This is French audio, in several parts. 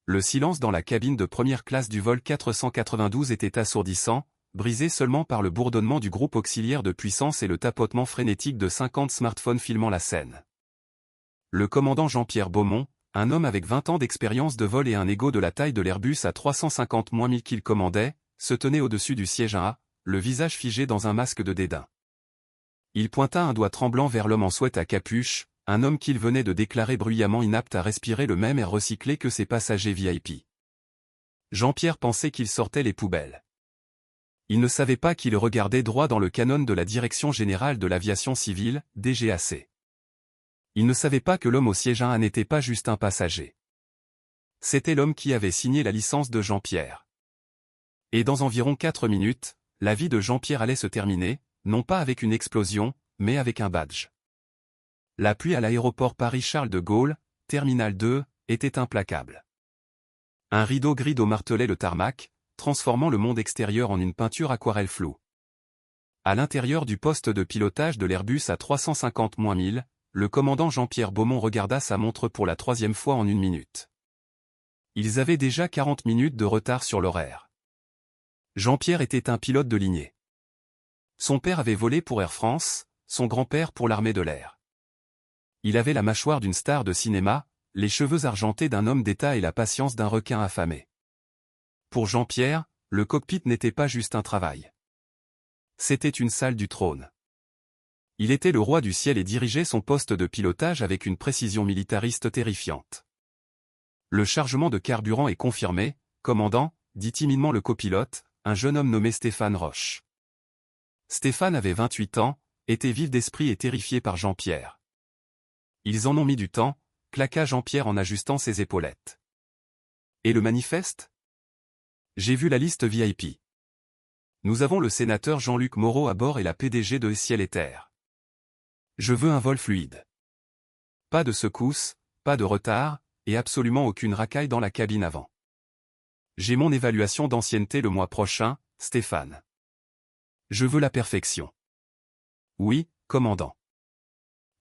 Le silence dans la cabine de première classe du vol 492 était assourdissant, brisé seulement par le bourdonnement du groupe auxiliaire de puissance et le tapotement frénétique de 50 smartphones filmant la scène. Le commandant Jean-Pierre Beaumont, un homme avec 20 ans d'expérience de vol et un ego de la taille de l'Airbus A350-1000 qu'il commandait, se tenait au-dessus du siège A, le visage figé dans un masque de dédain. Il pointa un doigt tremblant vers l'homme en sweat à capuche, un homme qu'il venait de déclarer bruyamment inapte à respirer le même air recyclé que ses passagers VIP. Jean-Pierre pensait qu'il sortait les poubelles. Il ne savait pas qu'il regardait droit dans le canon de la Direction Générale de l'Aviation Civile, DGAC. Il ne savait pas que l'homme au siège A n'était pas juste un passager. C'était l'homme qui avait signé la licence de Jean-Pierre. Et dans environ 4 minutes, la vie de Jean-Pierre allait se terminer, non pas avec une explosion, mais avec un badge. La pluie à l'aéroport Paris-Charles de Gaulle, Terminal 2, était implacable. Un rideau gris d'eau martelait le tarmac, transformant le monde extérieur en une peinture aquarelle floue. À l'intérieur du poste de pilotage de l'Airbus A350-1000, le commandant Jean-Pierre Beaumont regarda sa montre pour la 3e fois en 1 minute. Ils avaient déjà 40 minutes de retard sur l'horaire. Jean-Pierre était un pilote de lignée. Son père avait volé pour Air France, son grand-père pour l'armée de l'air. Il avait la mâchoire d'une star de cinéma, les cheveux argentés d'un homme d'État et la patience d'un requin affamé. Pour Jean-Pierre, le cockpit n'était pas juste un travail. C'était une salle du trône. Il était le roi du ciel et dirigeait son poste de pilotage avec une précision militariste terrifiante. Le chargement de carburant est confirmé, commandant, dit timidement le copilote, un jeune homme nommé Stéphane Roche. Stéphane avait 28 ans, était vif d'esprit et terrifié par Jean-Pierre. Ils en ont mis du temps, claqua Jean-Pierre en ajustant ses épaulettes. Et le manifeste? J'ai vu la liste VIP. Nous avons le sénateur Jean-Luc Moreau à bord et la PDG de Ciel et Terre. Je veux un vol fluide. Pas de secousses, pas de retard, et absolument aucune racaille dans la cabine avant. J'ai mon évaluation d'ancienneté le mois prochain, Stéphane. Je veux la perfection. Oui, commandant.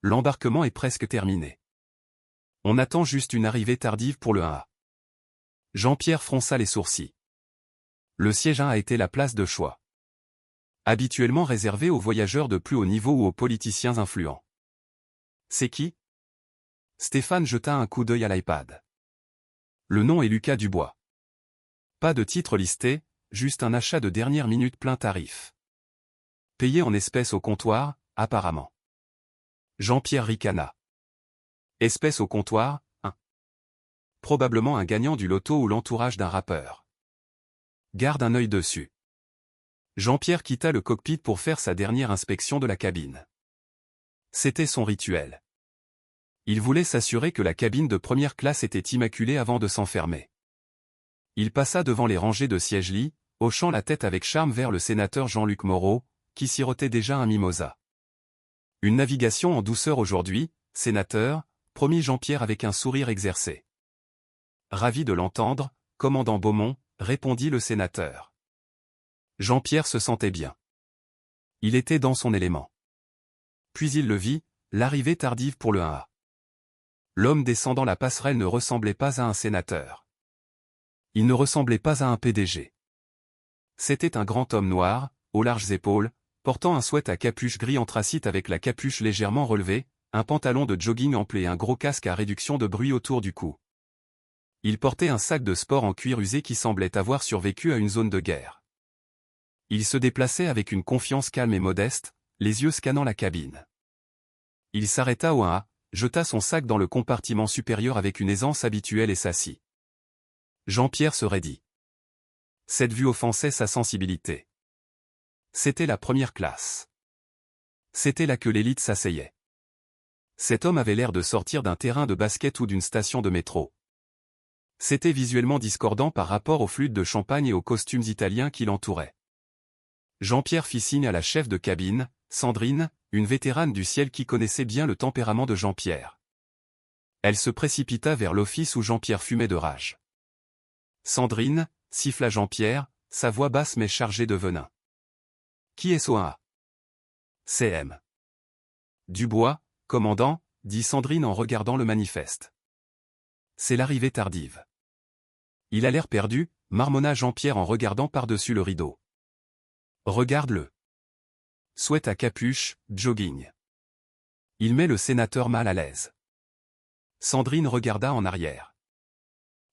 L'embarquement est presque terminé. On attend juste une arrivée tardive pour le 1A. Jean-Pierre fronça les sourcils. Le siège 1 a été la place de choix. Habituellement réservée aux voyageurs de plus haut niveau ou aux politiciens influents. C'est qui? Stéphane jeta un coup d'œil à l'iPad. Le nom est Lucas Dubois. Pas de titre listé, juste un achat de dernière minute plein tarif. Payé en espèces au comptoir, apparemment. Jean-Pierre ricana. Espèces au comptoir, hein. Probablement un gagnant du loto ou l'entourage d'un rappeur. Garde un œil dessus. Jean-Pierre quitta le cockpit pour faire sa dernière inspection de la cabine. C'était son rituel. Il voulait s'assurer que la cabine de première classe était immaculée avant de s'enfermer. Il passa devant les rangées de sièges-lits, hochant la tête avec charme vers le sénateur Jean-Luc Moreau, qui sirotait déjà un mimosa. Une navigation en douceur aujourd'hui, sénateur, promit Jean-Pierre avec un sourire exercé. Ravi de l'entendre, commandant Beaumont, répondit le sénateur. Jean-Pierre se sentait bien. Il était dans son élément. Puis il le vit, l'arrivée tardive pour le 1A. L'homme descendant la passerelle ne ressemblait pas à un sénateur. Il ne ressemblait pas à un PDG. C'était un grand homme noir, aux larges épaules, portant un sweat à capuche gris anthracite avec la capuche légèrement relevée, un pantalon de jogging ample et un gros casque à réduction de bruit autour du cou. Il portait un sac de sport en cuir usé qui semblait avoir survécu à une zone de guerre. Il se déplaçait avec une confiance calme et modeste, les yeux scannant la cabine. Il s'arrêta au 1A, jeta son sac dans le compartiment supérieur avec une aisance habituelle et s'assit. Jean-Pierre se raidit. Cette vue offensait sa sensibilité. C'était la première classe. C'était là que l'élite s'asseyait. Cet homme avait l'air de sortir d'un terrain de basket ou d'une station de métro. C'était visuellement discordant par rapport aux flûtes de champagne et aux costumes italiens qui l'entouraient. Jean-Pierre fit signe à la chef de cabine, Sandrine, une vétérane du ciel qui connaissait bien le tempérament de Jean-Pierre. Elle se précipita vers l'office où Jean-Pierre fumait de rage. Sandrine, siffla Jean-Pierre, sa voix basse mais chargée de venin. Qui est-ce au 1A? CM. Dubois, commandant, dit Sandrine en regardant le manifeste. C'est l'arrivée tardive. Il a l'air perdu, marmonna Jean-Pierre en regardant par-dessus le rideau. Regarde-le. Sweat à capuche, jogging. Il met le sénateur mal à l'aise. Sandrine regarda en arrière.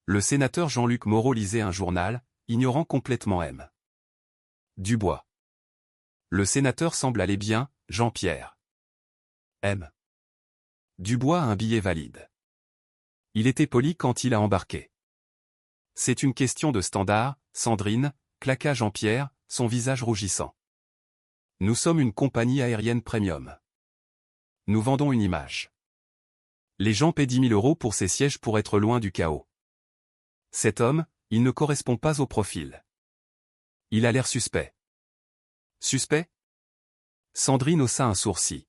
Le sénateur Jean-Luc Moreau lisait un journal, ignorant complètement M. Dubois. Le sénateur semble aller bien, Jean-Pierre. M. Dubois a un billet valide. Il était poli quand il a embarqué. C'est une question de standard, Sandrine, claqua Jean-Pierre, son visage rougissant. Nous sommes une compagnie aérienne premium. Nous vendons une image. Les gens paient 10 000 € pour ces sièges pour être loin du chaos. Cet homme, il ne correspond pas au profil. Il a l'air suspect. Suspect? Sandrine haussa un sourcil.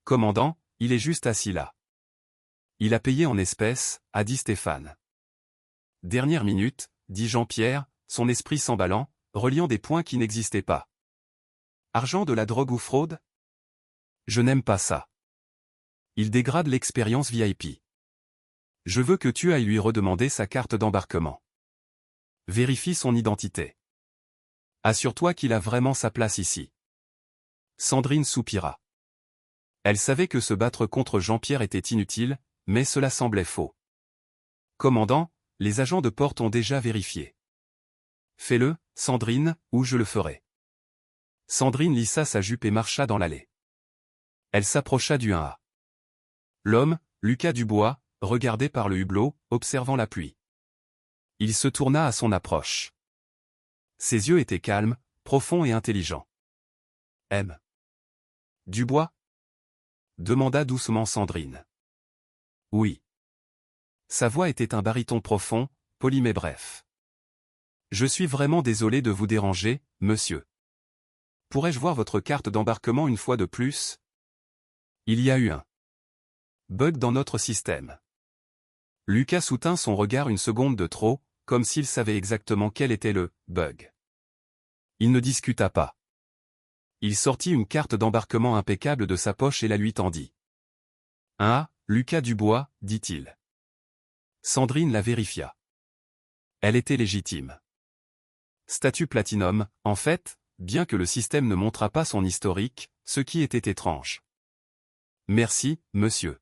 Commandant, il est juste assis là. Il a payé en espèces, a dit Stéphane. Dernière minute, dit Jean-Pierre, son esprit s'emballant, reliant des points qui n'existaient pas. Argent de la drogue ou fraude? Je n'aime pas ça. Il dégrade l'expérience VIP. Je veux que tu ailles lui redemander sa carte d'embarquement. Vérifie son identité. Assure-toi qu'il a vraiment sa place ici. Sandrine soupira. Elle savait que se battre contre Jean-Pierre était inutile, mais cela semblait faux. Commandant, les agents de porte ont déjà vérifié. Fais-le, Sandrine, ou je le ferai. Sandrine lissa sa jupe et marcha dans l'allée. Elle s'approcha du 1A. L'homme, Lucas Dubois, regardait par le hublot, observant la pluie. Il se tourna à son approche. Ses yeux étaient calmes, profonds et intelligents. M. Dubois? Demanda doucement Sandrine. Oui. Sa voix était un baryton profond, poli mais bref. Je suis vraiment désolé de vous déranger, monsieur. Pourrais-je voir votre carte d'embarquement une fois de plus? Il y a eu un bug dans notre système. Lucas soutint son regard une seconde de trop, comme s'il savait exactement quel était le bug. Il ne discuta pas. Il sortit une carte d'embarquement impeccable de sa poche et la lui tendit. « Ah, Lucas Dubois, dit-il. » Sandrine la vérifia. Elle était légitime. Statut Platinum, en fait, bien que le système ne montrât pas son historique, ce qui était étrange. « Merci, monsieur.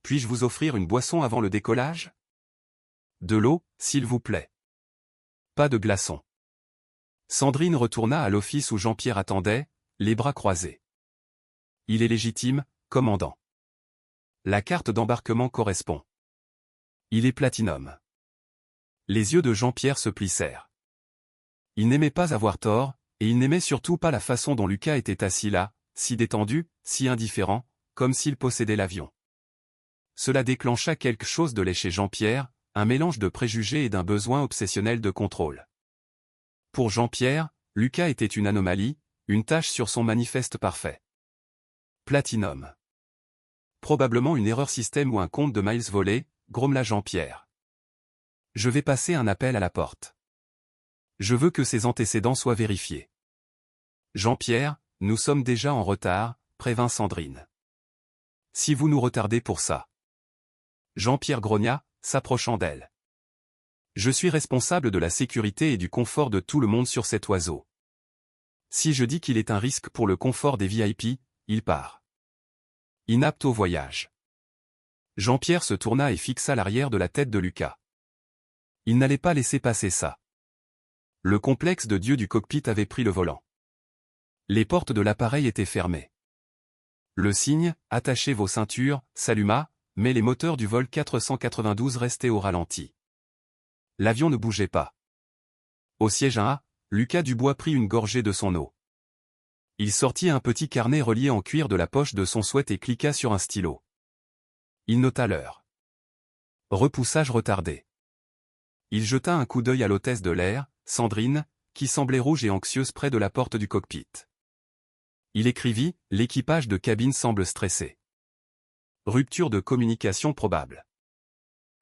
Puis-je vous offrir une boisson avant le décollage? De l'eau, s'il vous plaît. Pas de glaçons. » Sandrine retourna à l'office où Jean-Pierre attendait, les bras croisés. Il est légitime, commandant. La carte d'embarquement correspond. Il est platinum. Les yeux de Jean-Pierre se plissèrent. Il n'aimait pas avoir tort, et il n'aimait surtout pas la façon dont Lucas était assis là, si détendu, si indifférent, comme s'il possédait l'avion. Cela déclencha quelque chose de laid chez Jean-Pierre, un mélange de préjugés et d'un besoin obsessionnel de contrôle. Pour Jean-Pierre, Lucas était une anomalie, une tache sur son manifeste parfait. Platinum. Probablement une erreur système ou un compte de miles volé, grommela Jean-Pierre. Je vais passer un appel à la porte. Je veux que ses antécédents soient vérifiés. Jean-Pierre, nous sommes déjà en retard, prévint Sandrine. Si vous nous retardez pour ça. Jean-Pierre grogna, s'approchant d'elle. Je suis responsable de la sécurité et du confort de tout le monde sur cet oiseau. Si je dis qu'il est un risque pour le confort des VIP, il part. Inapte au voyage. Jean-Pierre se tourna et fixa l'arrière de la tête de Lucas. Il n'allait pas laisser passer ça. Le complexe de Dieu du cockpit avait pris le volant. Les portes de l'appareil étaient fermées. Le signe, attachez vos ceintures, s'alluma, mais les moteurs du vol 492 restaient au ralenti. L'avion ne bougeait pas. Au siège 1A, Lucas Dubois prit une gorgée de son eau. Il sortit un petit carnet relié en cuir de la poche de son sweat et cliqua sur un stylo. Il nota l'heure. Repoussage retardé. Il jeta un coup d'œil à l'hôtesse de l'air, Sandrine, qui semblait rouge et anxieuse près de la porte du cockpit. Il écrivit, l'équipage de cabine semble stressé. Rupture de communication probable.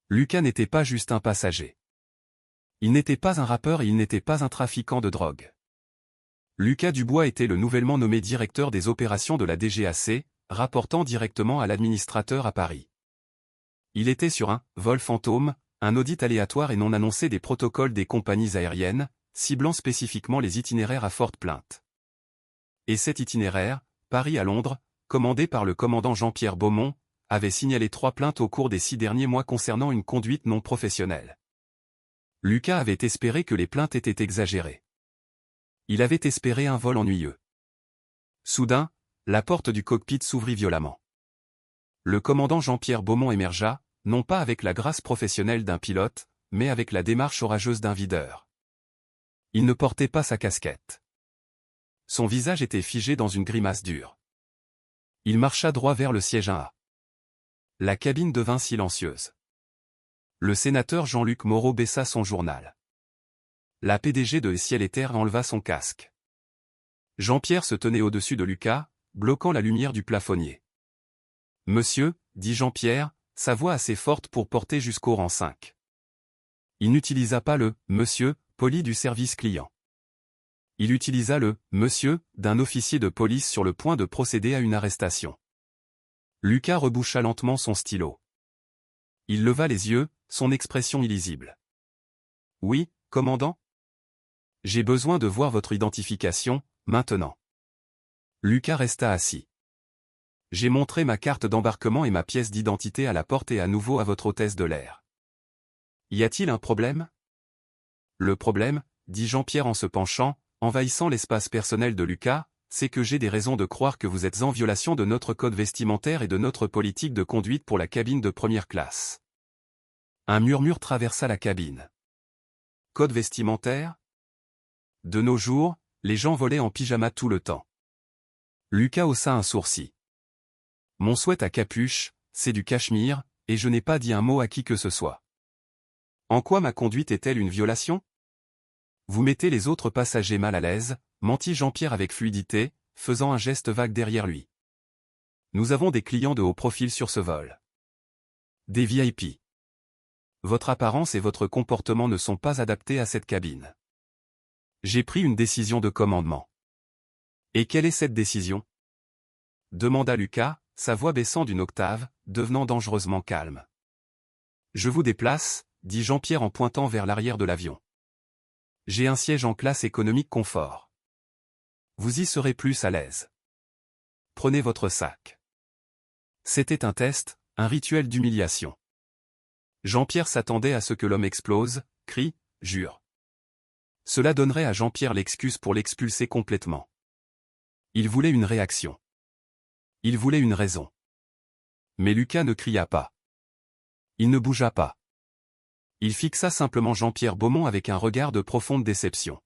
Lucas n'était pas juste un passager. Il n'était pas un rappeur et il n'était pas un trafiquant de drogue. Lucas Dubois était le nouvellement nommé directeur des opérations de la DGAC, rapportant directement à l'administrateur à Paris. Il était sur un vol fantôme, Un audit aléatoire et non annoncé des protocoles des compagnies aériennes, ciblant spécifiquement les itinéraires à forte plainte. Et cet itinéraire, Paris à Londres, commandé par le commandant Jean-Pierre Beaumont, avait signalé 3 plaintes au cours des 6 derniers mois concernant une conduite non professionnelle. Lucas avait espéré que les plaintes étaient exagérées. Il avait espéré un vol ennuyeux. Soudain, la porte du cockpit s'ouvrit violemment. Le commandant Jean-Pierre Beaumont émergea, non pas avec la grâce professionnelle d'un pilote, mais avec la démarche orageuse d'un videur. Il ne portait pas sa casquette. Son visage était figé dans une grimace dure. Il marcha droit vers le siège 1A. La cabine devint silencieuse. Le sénateur Jean-Luc Moreau baissa son journal. La PDG de Ciel et Terre enleva son casque. Jean-Pierre se tenait au-dessus de Lucas, bloquant la lumière du plafonnier. « Monsieur, dit Jean-Pierre, sa voix assez forte pour porter jusqu'au rang 5. Il n'utilisa pas le « monsieur » poli du service client. Il utilisa le « monsieur » d'un officier de police sur le point de procéder à une arrestation. Lucas reboucha lentement son stylo. Il leva les yeux, son expression illisible. « Oui, commandant ? J'ai besoin de voir votre identification, maintenant. » Lucas resta assis. « J'ai montré ma carte d'embarquement et ma pièce d'identité à la porte et à nouveau à votre hôtesse de l'air. Y a-t-il un problème ? » Le problème, dit Jean-Pierre en se penchant, envahissant l'espace personnel de Lucas, c'est que j'ai des raisons de croire que vous êtes en violation de notre code vestimentaire et de notre politique de conduite pour la cabine de première classe. Un murmure traversa la cabine. Code vestimentaire ? De nos jours, les gens volaient en pyjama tout le temps. Lucas haussa un sourcil. Mon sweat à capuche, c'est du cachemire, et je n'ai pas dit un mot à qui que ce soit. En quoi ma conduite est-elle une violation ? Vous mettez les autres passagers mal à l'aise, mentit Jean-Pierre avec fluidité, faisant un geste vague derrière lui. Nous avons des clients de haut profil sur ce vol. Des VIP. Votre apparence et votre comportement ne sont pas adaptés à cette cabine. J'ai pris une décision de commandement. Et quelle est cette décision ? Demanda Lucas, sa voix baissant d'une octave, devenant dangereusement calme. Je vous déplace, dit Jean-Pierre en pointant vers l'arrière de l'avion. J'ai un siège en classe économique confort. Vous y serez plus à l'aise. Prenez votre sac. C'était un test, un rituel d'humiliation. Jean-Pierre s'attendait à ce que l'homme explose, crie, jure. Cela donnerait à Jean-Pierre l'excuse pour l'expulser complètement. Il voulait une réaction. Il voulait une raison. Mais Lucas ne cria pas. Il ne bougea pas. Il fixa simplement Jean-Pierre Beaumont avec un regard de profonde déception.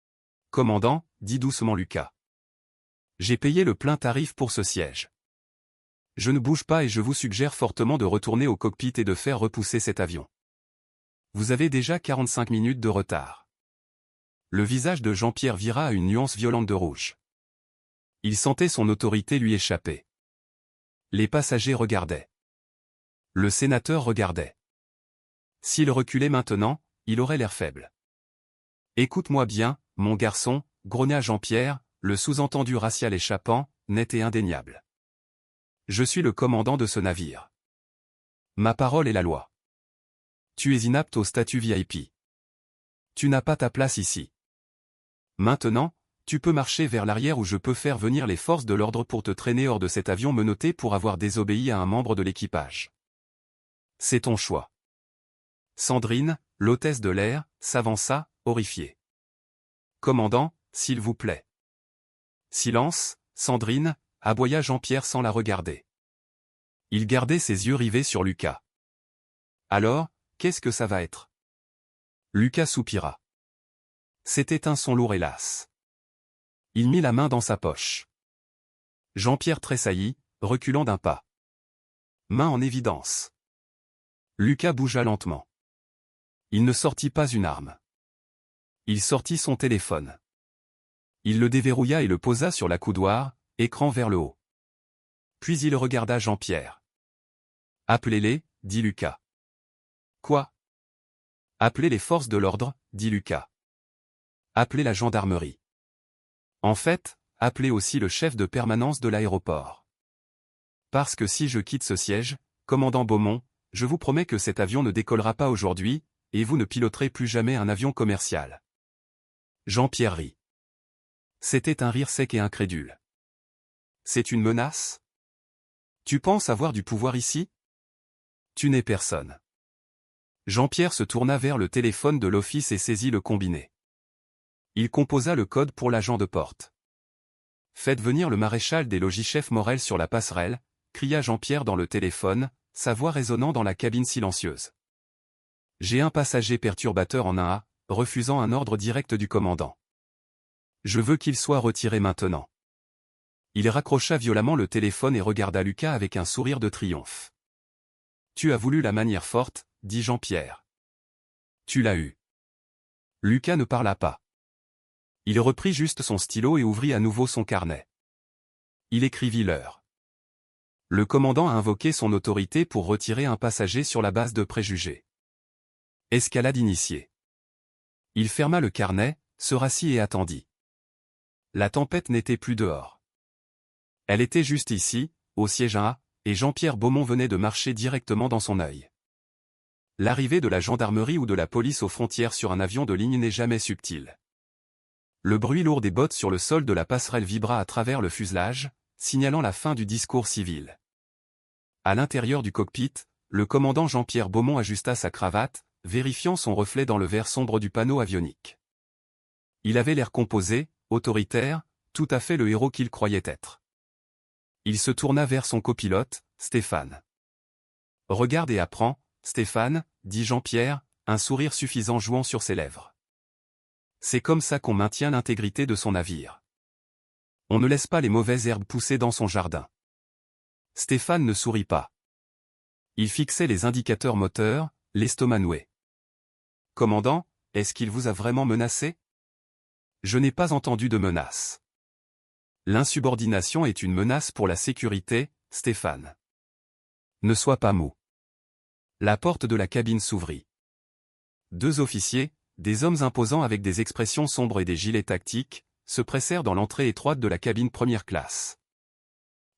« Commandant, dit doucement Lucas. J'ai payé le plein tarif pour ce siège. Je ne bouge pas et je vous suggère fortement de retourner au cockpit et de faire repousser cet avion. Vous avez déjà 45 minutes de retard. » Le visage de Jean-Pierre vira à une nuance violente de rouge. Il sentait son autorité lui échapper. Les passagers regardaient. Le sénateur regardait. S'il reculait maintenant, il aurait l'air faible. « Écoute-moi bien, mon garçon, grogna Jean-Pierre, le sous-entendu racial échappant, net et indéniable. Je suis le commandant de ce navire. Ma parole est la loi. Tu es inapte au statut VIP. Tu n'as pas ta place ici. Maintenant, tu peux marcher vers l'arrière où je peux faire venir les forces de l'ordre pour te traîner hors de cet avion menotté pour avoir désobéi à un membre de l'équipage. C'est ton choix. » Sandrine, l'hôtesse de l'air, s'avança, horrifiée. « Commandant, s'il vous plaît. » Silence, Sandrine, aboya Jean-Pierre sans la regarder. Il gardait ses yeux rivés sur Lucas. « Alors, qu'est-ce que ça va être ?» Lucas soupira. C'était un son lourd hélas. Il mit la main dans sa poche. Jean-Pierre tressaillit, reculant d'un pas. Main en évidence. Lucas bougea lentement. Il ne sortit pas une arme. Il sortit son téléphone. Il le déverrouilla et le posa sur la coudoir, écran vers le haut. Puis il regarda Jean-Pierre. « Appelez-les, dit Lucas. »« Quoi ? » ?»« Appelez les forces de l'ordre, dit Lucas. »« Appelez la gendarmerie. » En fait, appelez aussi le chef de permanence de l'aéroport. Parce que si je quitte ce siège, commandant Beaumont, Je vous promets que cet avion ne décollera pas aujourd'hui, et vous ne piloterez plus jamais un avion commercial. Jean-Pierre rit. C'était un rire sec et incrédule. C'est une menace? Tu penses avoir du pouvoir ici? Tu n'es personne. Jean-Pierre se tourna vers le téléphone de l'office et saisit le combiné. Il composa le code pour l'agent de porte. Faites venir le maréchal des logis-chef Morel sur la passerelle, cria Jean-Pierre dans le téléphone, sa voix résonnant dans la cabine silencieuse. J'ai un passager perturbateur en 1A, refusant un ordre direct du commandant. Je veux qu'il soit retiré maintenant. Il raccrocha violemment le téléphone et regarda Lucas avec un sourire de triomphe. Tu as voulu la manière forte, dit Jean-Pierre. Tu l'as eu. Lucas ne parla pas. Il reprit juste son stylo et ouvrit à nouveau son carnet. Il écrivit l'heure. Le commandant a invoqué son autorité pour retirer un passager sur la base de préjugés. Escalade initiée. Il ferma le carnet, se rassit et attendit. La tempête n'était plus dehors. Elle était juste ici, au siège 1A, et Jean-Pierre Beaumont venait de marcher directement dans son œil. L'arrivée de la gendarmerie ou de la police aux frontières sur un avion de ligne n'est jamais subtile. Le bruit lourd des bottes sur le sol de la passerelle vibra à travers le fuselage, signalant la fin du discours civil. À l'intérieur du cockpit, le commandant Jean-Pierre Beaumont ajusta sa cravate, vérifiant son reflet dans le verre sombre du panneau avionique. Il avait l'air composé, autoritaire, tout à fait le héros qu'il croyait être. Il se tourna vers son copilote, Stéphane. « Regarde et apprends, Stéphane, » dit Jean-Pierre, un sourire suffisant jouant sur ses lèvres. C'est comme ça qu'on maintient l'intégrité de son navire. On ne laisse pas les mauvaises herbes pousser dans son jardin. Stéphane ne sourit pas. Il fixait les indicateurs moteurs, l'estomac noué. « Commandant, est-ce qu'il vous a vraiment menacé ? » Je n'ai pas entendu de menace. L'insubordination est une menace pour la sécurité, Stéphane. Ne sois pas mou. La porte de la cabine s'ouvrit. 2 officiers, des hommes imposants avec des expressions sombres et des gilets tactiques, se pressèrent dans l'entrée étroite de la cabine première classe.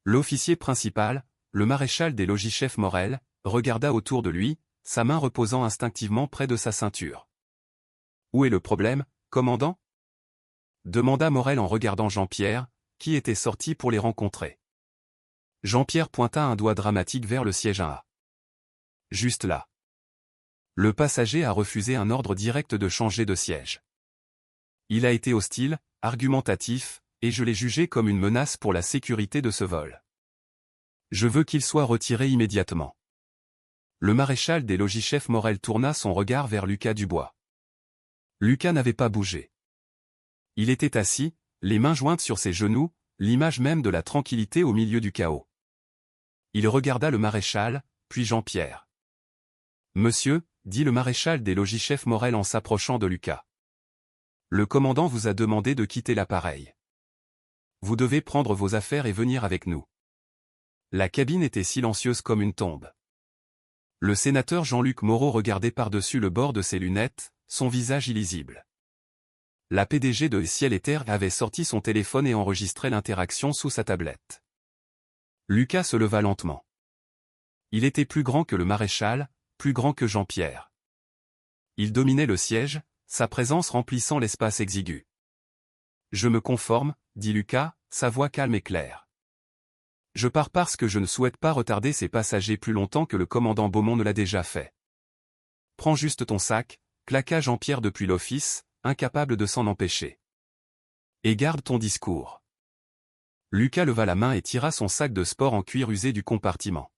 L'officier principal, le maréchal des logis-chef Morel, regarda autour de lui, sa main reposant instinctivement près de sa ceinture. « Où est le problème, commandant ?» demanda Morel en regardant Jean-Pierre, qui était sorti pour les rencontrer. Jean-Pierre pointa un doigt dramatique vers le siège 1A. Juste là. Le passager a refusé un ordre direct de changer de siège. Il a été hostile, argumentatif, et je l'ai jugé comme une menace pour la sécurité de ce vol. Je veux qu'il soit retiré immédiatement. Le maréchal des logis-chef Morel tourna son regard vers Lucas Dubois. Lucas n'avait pas bougé. Il était assis, les mains jointes sur ses genoux, l'image même de la tranquillité au milieu du chaos. Il regarda le maréchal, puis Jean-Pierre. « Monsieur, » dit le maréchal des logis-chef Morel en s'approchant de Lucas. « Le commandant vous a demandé de quitter l'appareil. Vous devez prendre vos affaires et venir avec nous. » La cabine était silencieuse comme une tombe. Le sénateur Jean-Luc Moreau regardait par-dessus le bord de ses lunettes, son visage illisible. La PDG de Ciel et Terre avait sorti son téléphone et enregistrait l'interaction sous sa tablette. Lucas se leva lentement. Il était plus grand que le maréchal, plus grand que Jean-Pierre. Il dominait le siège, sa présence remplissant l'espace exigu. « Je me conforme, » dit Lucas, sa voix calme et claire. « Je pars parce que je ne souhaite pas retarder ces passagers plus longtemps que le commandant Beaumont ne l'a déjà fait. Prends juste ton sac, » claqua Jean-Pierre depuis l'office, incapable de s'en empêcher. « Et garde ton discours. » Lucas leva la main et tira son sac de sport en cuir usé du compartiment.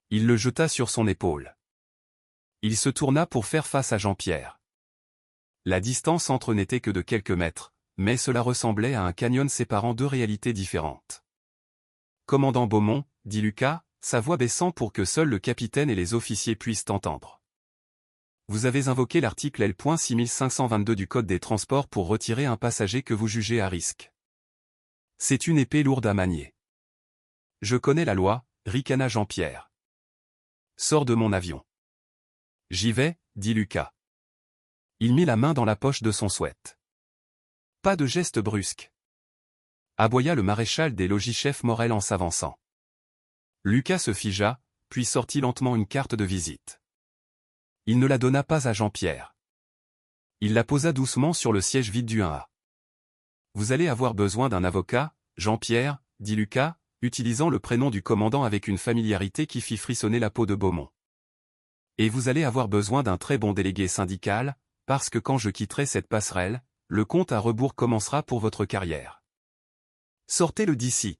Il le jeta sur son épaule. Il se tourna pour faire face à Jean-Pierre. La distance entre eux n'était que de quelques mètres, mais cela ressemblait à un canyon séparant 2 réalités différentes. « Commandant Beaumont, » dit Lucas, sa voix baissant pour que seul le capitaine et les officiers puissent entendre. « Vous avez invoqué l'article L.6522 du Code des transports pour retirer un passager que vous jugez à risque. C'est une épée lourde à manier. »« Je connais la loi, » ricana Jean-Pierre. « Sors de mon avion. »« J'y vais, » dit Lucas. Il mit la main dans la poche de son sweat. Pas de geste brusque. Aboya le maréchal des logis-chef Morel en s'avançant. Lucas se figea, puis sortit lentement une carte de visite. Il ne la donna pas à Jean-Pierre. Il la posa doucement sur le siège vide du 1A. « Vous allez avoir besoin d'un avocat, Jean-Pierre, » dit Lucas, utilisant le prénom du commandant avec une familiarité qui fit frissonner la peau de Beaumont. « Et vous allez avoir besoin d'un très bon délégué syndical, parce que quand je quitterai cette passerelle, le compte à rebours commencera pour votre carrière. Sortez-le d'ici !»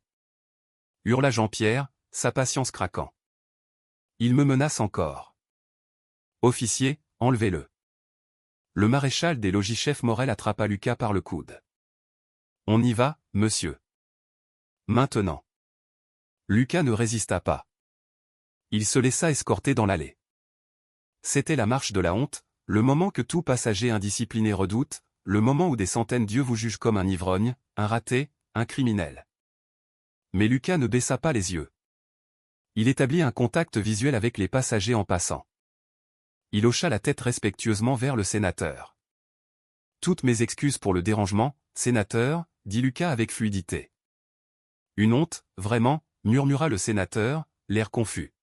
hurla Jean-Pierre, sa patience craquant. « Il me menace encore. Officier, enlevez-le. » Le maréchal des logis chef Morel attrapa Lucas par le coude. « On y va, monsieur. Maintenant. » Lucas ne résista pas. Il se laissa escorter dans l'allée. C'était la marche de la honte, le moment que tout passager indiscipliné redoute, le moment où des centaines d'yeux vous jugent comme un ivrogne, un raté, un criminel. Mais Lucas ne baissa pas les yeux. Il établit un contact visuel avec les passagers en passant. Il hocha la tête respectueusement vers le sénateur. « Toutes mes excuses pour le dérangement, sénateur, » dit Lucas avec fluidité. « Une honte, vraiment, » murmura le sénateur, l'air confus.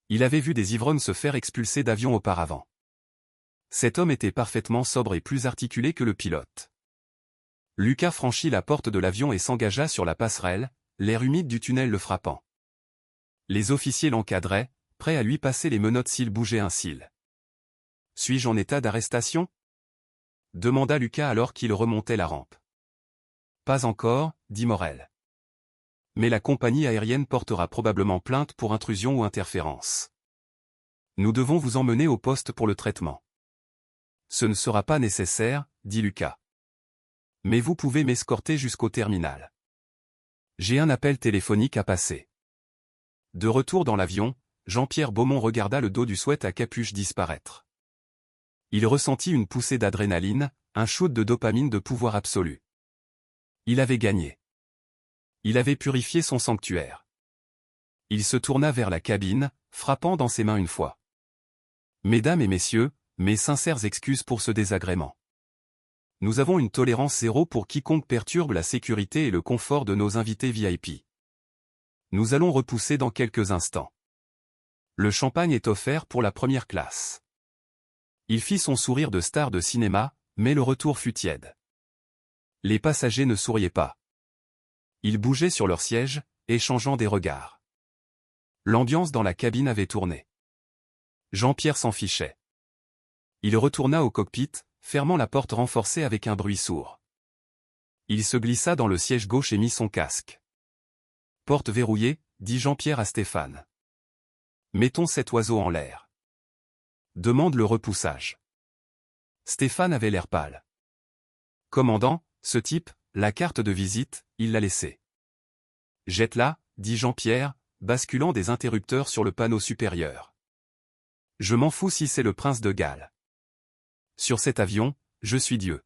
Il avait vu des ivrognes se faire expulser d'avion auparavant. Cet homme était parfaitement sobre et plus articulé que le pilote. Lucas franchit la porte de l'avion et s'engagea sur la passerelle, l'air humide du tunnel le frappant. Les officiers l'encadraient, prêts à lui passer les menottes s'il bougeait un cil. « Suis-je en état d'arrestation » demanda Lucas alors qu'il remontait la rampe. « Pas encore, » dit Morel. « Mais la compagnie aérienne portera probablement plainte pour intrusion ou interférence. Nous devons vous emmener au poste pour le traitement. »« Ce ne sera pas nécessaire, » dit Lucas. « Mais vous pouvez m'escorter jusqu'au terminal. J'ai un appel téléphonique à passer. » De retour dans l'avion, Jean-Pierre Beaumont regarda le dos du sweat à capuche disparaître. Il ressentit une poussée d'adrénaline, un shoot de dopamine de pouvoir absolu. Il avait gagné. Il avait purifié son sanctuaire. Il se tourna vers la cabine, frappant dans ses mains une fois. « Mesdames et messieurs, mes sincères excuses pour ce désagrément. Nous avons une tolérance zéro pour quiconque perturbe la sécurité et le confort de nos invités VIP. Nous allons repousser dans quelques instants. Le champagne est offert pour la première classe. » Il fit son sourire de star de cinéma, mais le retour fut tiède. Les passagers ne souriaient pas. Ils bougeaient sur leurs sièges, échangeant des regards. L'ambiance dans la cabine avait tourné. Jean-Pierre s'en fichait. Il retourna au cockpit, fermant la porte renforcée avec un bruit sourd. Il se glissa dans le siège gauche et mit son casque. « Porte verrouillée, » dit Jean-Pierre à Stéphane. « Mettons cet oiseau en l'air. » Demande le repoussage. Stéphane avait l'air pâle. « Commandant, ce type, la carte de visite, il l'a laissée. »« Jette-la, » dit Jean-Pierre, basculant des interrupteurs sur le panneau supérieur. « Je m'en fous si c'est le prince de Galles. Sur cet avion, je suis Dieu. »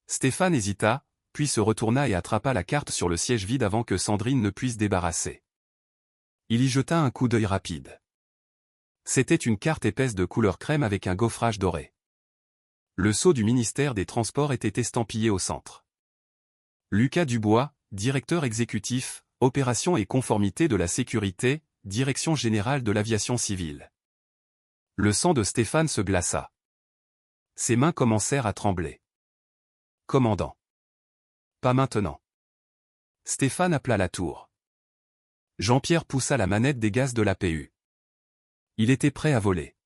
Stéphane hésita, puis se retourna et attrapa la carte sur le siège vide avant que Sandrine ne puisse débarrasser. Il y jeta un coup d'œil rapide. C'était une carte épaisse de couleur crème avec un gaufrage doré. Le sceau du ministère des Transports était estampillé au centre. Lucas Dubois, directeur exécutif, opération et conformité de la sécurité, direction générale de l'aviation civile. Le sang de Stéphane se glaça. Ses mains commencèrent à trembler. « Commandant. »« Pas maintenant. » Stéphane appela la tour. Jean-Pierre poussa la manette des gaz de l'APU. Il était prêt à voler.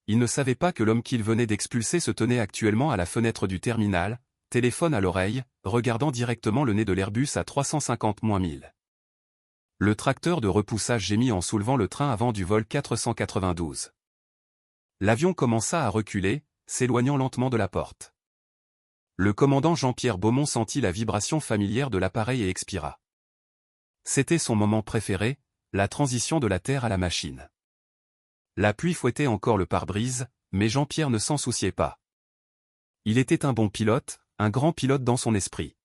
Il ne savait pas que l'homme qu'il venait d'expulser se tenait actuellement à la fenêtre du terminal, téléphone à l'oreille, regardant directement le nez de l'Airbus à 350-1000. Le tracteur de repoussage gémit en soulevant le train avant du vol 492. L'avion commença à reculer, s'éloignant lentement de la porte. Le commandant Jean-Pierre Beaumont sentit la vibration familière de l'appareil et expira. C'était son moment préféré, la transition de la terre à la machine. La pluie fouettait encore le pare-brise, mais Jean-Pierre ne s'en souciait pas. Il était un bon pilote, un grand pilote dans son esprit.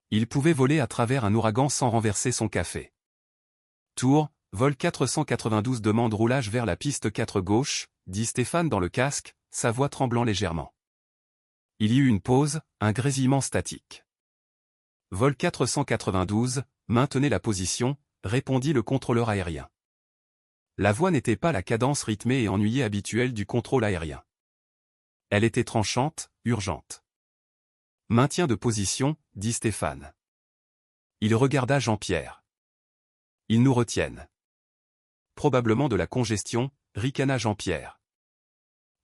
Il pouvait voler à travers un ouragan sans renverser son café. Tour, vol 492 demande roulage vers la piste 4 gauche, dit Stéphane dans le casque, sa voix tremblant légèrement. Il y eut une pause, un grésillement statique. Vol 492, maintenez la position, répondit le contrôleur aérien. La voix n'était pas la cadence rythmée et ennuyée habituelle du contrôle aérien. Elle était tranchante, urgente. « Maintien de position », dit Stéphane. Il regarda Jean-Pierre. « Ils nous retiennent. » Probablement de la congestion, ricana Jean-Pierre.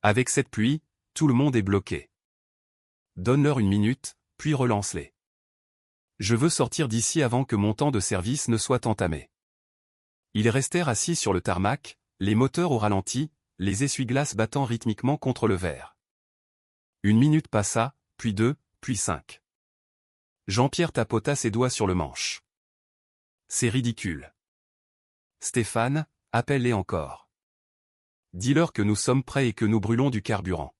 Avec cette pluie, tout le monde est bloqué. Donne-leur une minute, puis relance-les. Je veux sortir d'ici avant que mon temps de service ne soit entamé. Ils restèrent assis sur le tarmac, les moteurs au ralenti, les essuie-glaces battant rythmiquement contre le verre. Une minute passa, puis 2, puis 5. Jean-Pierre tapota ses doigts sur le manche. C'est ridicule. Stéphane, appelle-les encore. Dis-leur que nous sommes prêts et que nous brûlons du carburant.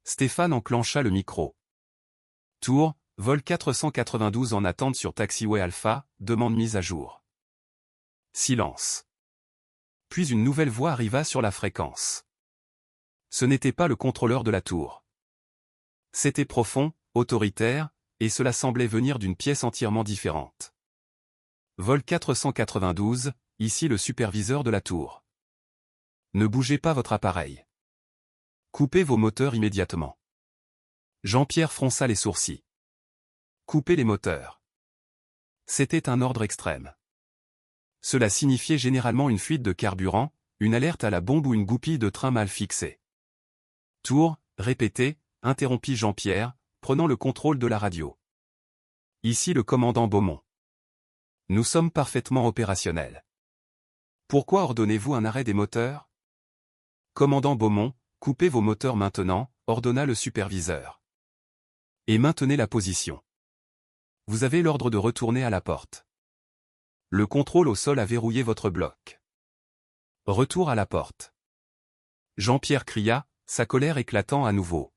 Stéphane enclencha le micro. Tours, vol 492 en attente sur taxiway Alpha, demande mise à jour. Silence. Puis une nouvelle voix arriva sur la fréquence. Ce n'était pas le contrôleur de la tour. C'était profond, autoritaire, et cela semblait venir d'une pièce entièrement différente. Vol 492, ici le superviseur de la tour. Ne bougez pas votre appareil. Coupez vos moteurs immédiatement. Jean-Pierre fronça les sourcils. Coupez les moteurs. C'était un ordre extrême. Cela signifiait généralement une fuite de carburant, une alerte à la bombe ou une goupille de train mal fixée. Tour, répétez, interrompit Jean-Pierre, prenant le contrôle de la radio. Ici le commandant Beaumont. Nous sommes parfaitement opérationnels. Pourquoi ordonnez-vous un arrêt des moteurs? Commandant Beaumont, coupez vos moteurs maintenant, ordonna le superviseur. Et maintenez la position. Vous avez l'ordre de retourner à la porte. Le contrôle au sol a verrouillé votre bloc. Retour à la porte. Jean-Pierre cria, sa colère éclatant à nouveau.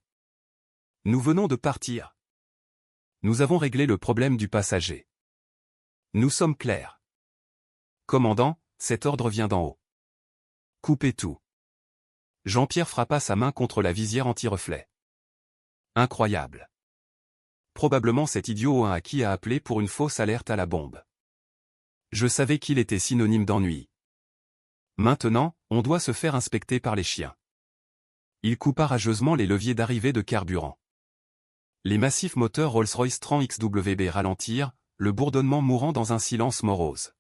Nous venons de partir. Nous avons réglé le problème du passager. Nous sommes clairs. Commandant, cet ordre vient d'en haut. Coupez tout. Jean-Pierre frappa sa main contre la visière anti-reflet. Incroyable. Probablement cet idiot a qui a appelé pour une fausse alerte à la bombe. Je savais qu'il était synonyme d'ennui. Maintenant, on doit se faire inspecter par les chiens. Il coupa rageusement les leviers d'arrivée de carburant. Les massifs moteurs Rolls-Royce Trent XWB ralentirent, le bourdonnement mourant dans un silence morose.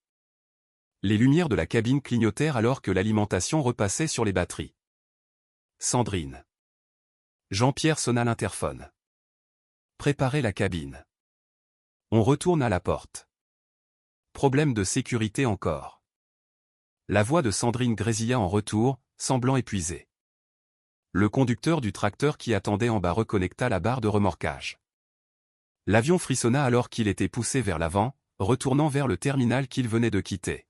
Les lumières de la cabine clignotèrent alors que l'alimentation repassait sur les batteries. Sandrine. Jean-Pierre sonna l'interphone. Préparez la cabine. On retourne à la porte. Problème de sécurité encore. La voix de Sandrine grésilla en retour, semblant épuisée. Le conducteur du tracteur qui attendait en bas reconnecta la barre de remorquage. L'avion frissonna alors qu'il était poussé vers l'avant, retournant vers le terminal qu'il venait de quitter.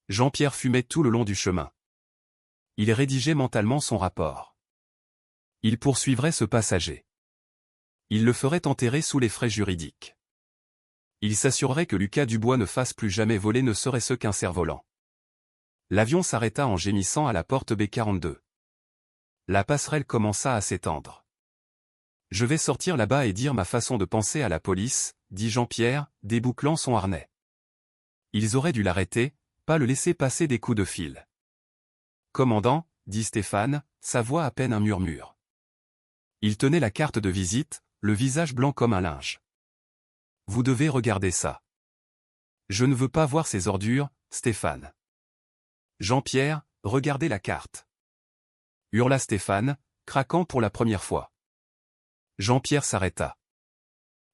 Jean-Pierre fumait tout le long du chemin. Il rédigeait mentalement son rapport. Il poursuivrait ce passager. Il le ferait enterrer sous les frais juridiques. Il s'assurerait que Lucas Dubois ne fasse plus jamais voler ne serait-ce qu'un cerf-volant. L'avion s'arrêta en gémissant à la porte B42. La passerelle commença à s'étendre. « Je vais sortir là-bas et dire ma façon de penser à la police », dit Jean-Pierre, débouclant son harnais. Ils auraient dû l'arrêter, pas le laisser passer des coups de fil. « Commandant », dit Stéphane, sa voix à peine un murmure. Il tenait la carte de visite, le visage blanc comme un linge. « Vous devez regarder ça. »« Je ne veux pas voir ces ordures, Stéphane. »« Jean-Pierre, regardez la carte. » Hurla Stéphane, craquant pour la première fois. Jean-Pierre s'arrêta.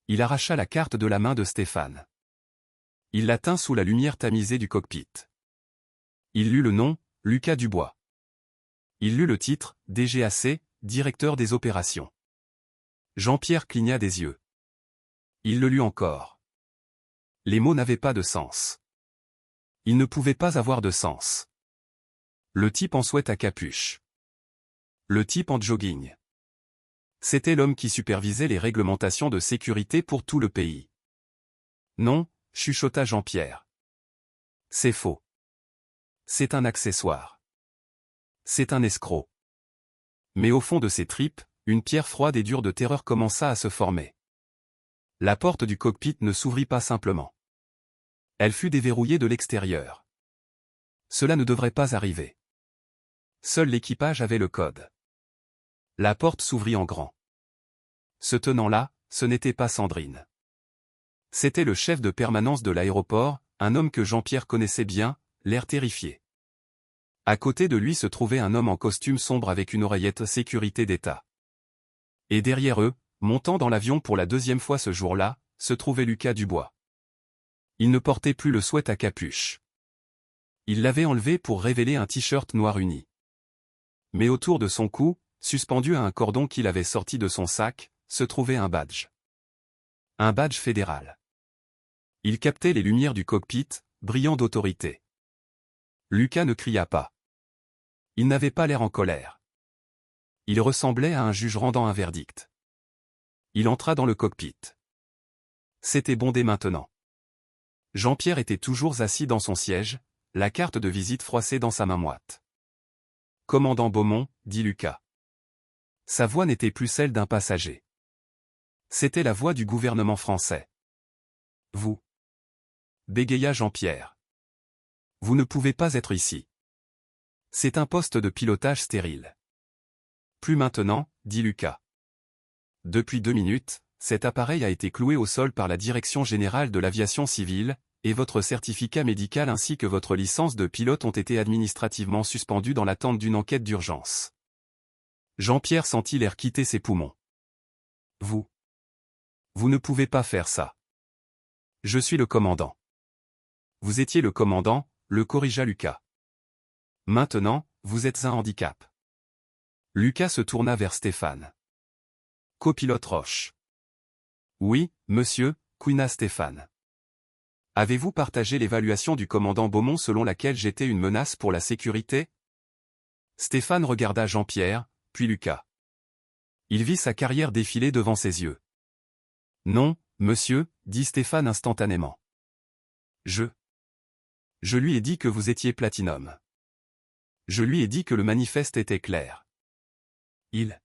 Il arracha la carte de la main de Stéphane. Il la tint sous la lumière tamisée du cockpit. Il lut le nom, Lucas Dubois. Il lut le titre, DGAC, directeur des opérations. Jean-Pierre cligna des yeux. Il le lut encore. Les mots n'avaient pas de sens. Ils ne pouvaient pas avoir de sens. Le type en sweat à capuche. Le type en jogging. C'était l'homme qui supervisait les réglementations de sécurité pour tout le pays. Non, chuchota Jean-Pierre. C'est faux. C'est un accessoire. C'est un escroc. Mais au fond de ses tripes, une pierre froide et dure de terreur commença à se former. La porte du cockpit ne s'ouvrit pas simplement. Elle fut déverrouillée de l'extérieur. Cela ne devrait pas arriver. Seul l'équipage avait le code. La porte s'ouvrit en grand. Ce tenant-là, ce n'était pas Sandrine. C'était le chef de permanence de l'aéroport, un homme que Jean-Pierre connaissait bien, l'air terrifié. À côté de lui se trouvait un homme en costume sombre avec une oreillette sécurité d'État. Et derrière eux, montant dans l'avion pour la deuxième fois ce jour-là, se trouvait Lucas Dubois. Il ne portait plus le sweat à capuche. Il l'avait enlevé pour révéler un t-shirt noir uni. Mais autour de son cou, suspendu à un cordon qu'il avait sorti de son sac, se trouvait un badge. Un badge fédéral. Il captait les lumières du cockpit, brillant d'autorité. Lucas ne cria pas. Il n'avait pas l'air en colère. Il ressemblait à un juge rendant un verdict. Il entra dans le cockpit. C'était bondé maintenant. Jean-Pierre était toujours assis dans son siège, la carte de visite froissée dans sa main moite. « Commandant Beaumont », dit Lucas. Sa voix n'était plus celle d'un passager. C'était la voix du gouvernement français. « Vous » bégaya Jean-Pierre. « Vous ne pouvez pas être ici. C'est un poste de pilotage stérile. »« Plus maintenant », dit Lucas. « Depuis 2 minutes, cet appareil a été cloué au sol par la Direction générale de l'aviation civile, et votre certificat médical ainsi que votre licence de pilote ont été administrativement suspendus dans l'attente d'une enquête d'urgence. » Jean-Pierre sentit l'air quitter ses poumons. « Vous ne pouvez pas faire ça. Je suis le commandant. » « Vous étiez le commandant », le corrigea Lucas. « Maintenant, vous êtes un handicap. » Lucas se tourna vers Stéphane. « Copilote Roche. »« Oui, monsieur », couina Stéphane. « Avez-vous partagé l'évaluation du commandant Beaumont selon laquelle j'étais une menace pour la sécurité ?» Stéphane regarda Jean-Pierre, puis Lucas. Il vit sa carrière défiler devant ses yeux. « Non, monsieur », dit Stéphane instantanément. Je lui ai dit que vous étiez Platinum. Je lui ai dit que le manifeste était clair. Il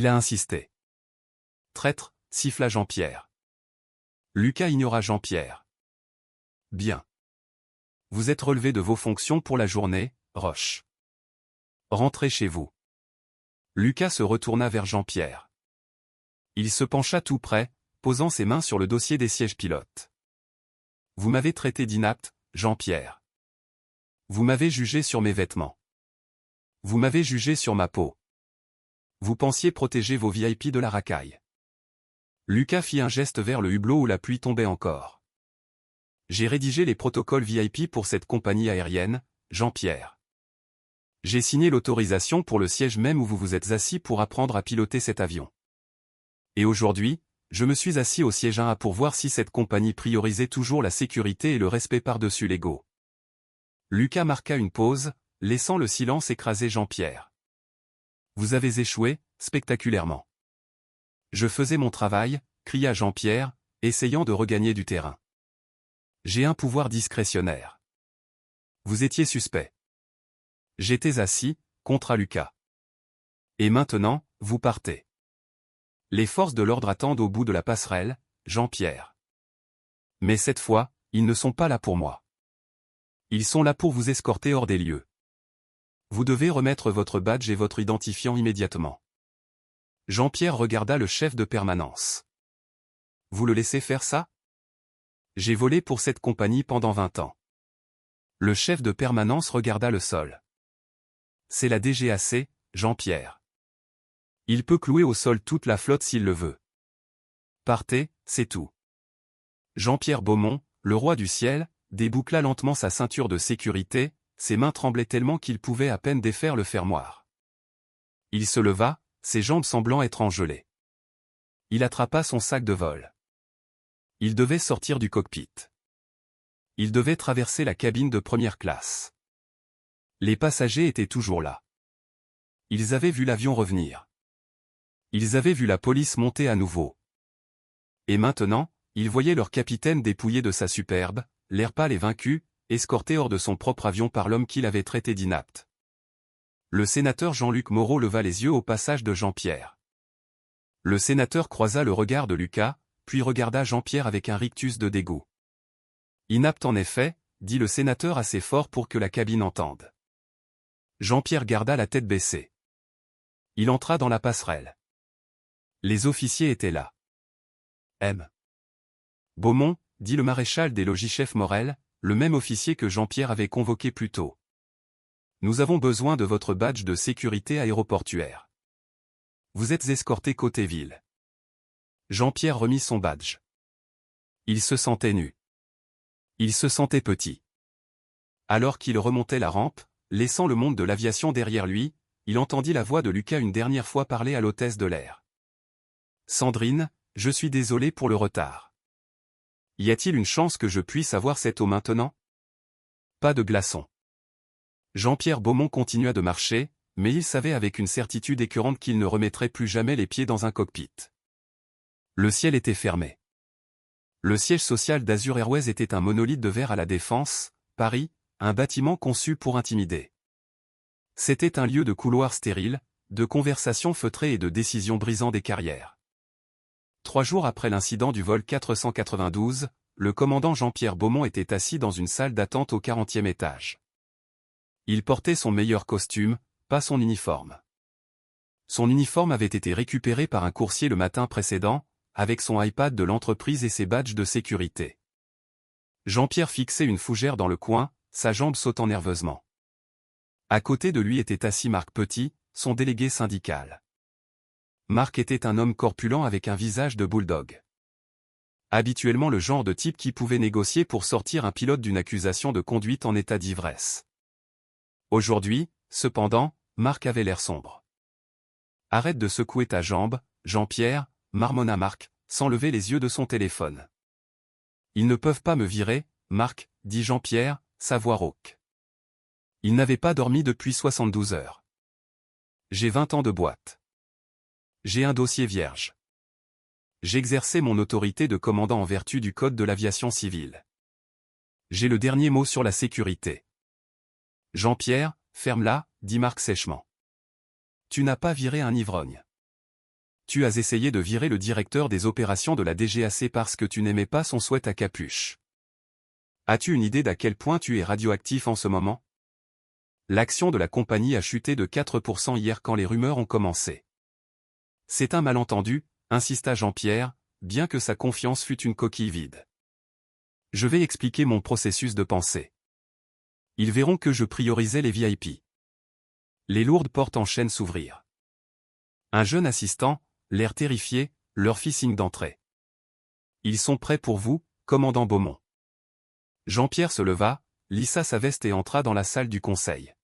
a insisté. Traître, siffla Jean-Pierre. Lucas ignora Jean-Pierre. Bien. Vous êtes relevé de vos fonctions pour la journée, Roche. Rentrez chez vous. Lucas se retourna vers Jean-Pierre. Il se pencha tout près, posant ses mains sur le dossier des sièges pilotes. Vous m'avez traité d'inapte, Jean-Pierre. Vous m'avez jugé sur mes vêtements. Vous m'avez jugé sur ma peau. Vous pensiez protéger vos VIP de la racaille. Lucas fit un geste vers le hublot où la pluie tombait encore. J'ai rédigé les protocoles VIP pour cette compagnie aérienne, Jean-Pierre. J'ai signé l'autorisation pour le siège même où vous vous êtes assis pour apprendre à piloter cet avion. Et aujourd'hui, je me suis assis au siège 1A pour voir si cette compagnie priorisait toujours la sécurité et le respect par-dessus l'ego. Lucas marqua une pause, laissant le silence écraser Jean-Pierre. Vous avez échoué, spectaculairement. Je faisais mon travail, cria Jean-Pierre, essayant de regagner du terrain. J'ai un pouvoir discrétionnaire. Vous étiez suspect. J'étais assis, contre Lucas. Et maintenant, vous partez. Les forces de l'ordre attendent au bout de la passerelle, Jean-Pierre. Mais cette fois, ils ne sont pas là pour moi. Ils sont là pour vous escorter hors des lieux. Vous devez remettre votre badge et votre identifiant immédiatement. Jean-Pierre regarda le chef de permanence. Vous le laissez faire ça? J'ai volé pour cette compagnie pendant 20 ans. Le chef de permanence regarda le sol. C'est la DGAC, Jean-Pierre. Il peut clouer au sol toute la flotte s'il le veut. Partez, c'est tout. Jean-Pierre Beaumont, le roi du ciel, déboucla lentement sa ceinture de sécurité, ses mains tremblaient tellement qu'il pouvait à peine défaire le fermoir. Il se leva, ses jambes semblant être engelées. Il attrapa son sac de vol. Il devait sortir du cockpit. Il devait traverser la cabine de première classe. Les passagers étaient toujours là. Ils avaient vu l'avion revenir. Ils avaient vu la police monter à nouveau. Et maintenant, ils voyaient leur capitaine dépouillé de sa superbe, l'air pâle et vaincu, escorté hors de son propre avion par l'homme qu'il avait traité d'inapte. Le sénateur Jean-Luc Moreau leva les yeux au passage de Jean-Pierre. Le sénateur croisa le regard de Lucas, puis regarda Jean-Pierre avec un rictus de dégoût. Inapte en effet, dit le sénateur assez fort pour que la cabine entende. Jean-Pierre garda la tête baissée. Il entra dans la passerelle. Les officiers étaient là. M. Beaumont, dit le maréchal des logis-chef Morel, le même officier que Jean-Pierre avait convoqué plus tôt. Nous avons besoin de votre badge de sécurité aéroportuaire. Vous êtes escorté côté ville. Jean-Pierre remit son badge. Il se sentait nu. Il se sentait petit. Alors qu'il remontait la rampe, laissant le monde de l'aviation derrière lui, il entendit la voix de Lucas une dernière fois parler à l'hôtesse de l'air. « Sandrine, je suis désolé pour le retard. Y a-t-il une chance que je puisse avoir cette eau maintenant ? Pas de glaçons. » Jean-Pierre Beaumont continua de marcher, mais il savait avec une certitude écœurante qu'il ne remettrait plus jamais les pieds dans un cockpit. Le ciel était fermé. Le siège social d'Azur Airways était un monolithe de verre à la Défense, Paris, un bâtiment conçu pour intimider. C'était un lieu de couloirs stériles, de conversations feutrées et de décisions brisant des carrières. 3 jours après l'incident du vol 492, le commandant Jean-Pierre Beaumont était assis dans une salle d'attente au 40e étage. Il portait son meilleur costume, pas son uniforme. Son uniforme avait été récupéré par un coursier le matin précédent, avec son iPad de l'entreprise et ses badges de sécurité. Jean-Pierre fixait une fougère dans le coin, sa jambe sautant nerveusement. À côté de lui était assis Marc Petit, son délégué syndical. Marc était un homme corpulent avec un visage de bulldog. Habituellement le genre de type qui pouvait négocier pour sortir un pilote d'une accusation de conduite en état d'ivresse. Aujourd'hui, cependant, Marc avait l'air sombre. « Arrête de secouer ta jambe, Jean-Pierre », marmonna Marc, sans lever les yeux de son téléphone. « Ils ne peuvent pas me virer, Marc, » dit Jean-Pierre, sa voix rauque. Il n'avait pas dormi depuis 72 heures. « J'ai 20 ans de boîte. J'ai un dossier vierge. J'exerçais mon autorité de commandant en vertu du code de l'aviation civile. J'ai le dernier mot sur la sécurité. » « Jean-Pierre, ferme-la, » dit Marc sèchement. « Tu n'as pas viré un ivrogne. Tu as essayé de virer le directeur des opérations de la DGAC parce que tu n'aimais pas son sweat à capuche. As-tu une idée d'à quel point tu es radioactif en ce moment ? L'action de la compagnie a chuté de 4% hier quand les rumeurs ont commencé. C'est un malentendu, insista Jean-Pierre, bien que sa confiance fût une coquille vide. Je vais expliquer mon processus de pensée. Ils verront que je priorisais les VIP. Les lourdes portes en chaîne s'ouvrirent. Un jeune assistant, l'air terrifié, leur fit signe d'entrer. Ils sont prêts pour vous, commandant Beaumont. Jean-Pierre se leva, lissa sa veste et entra dans la salle du conseil.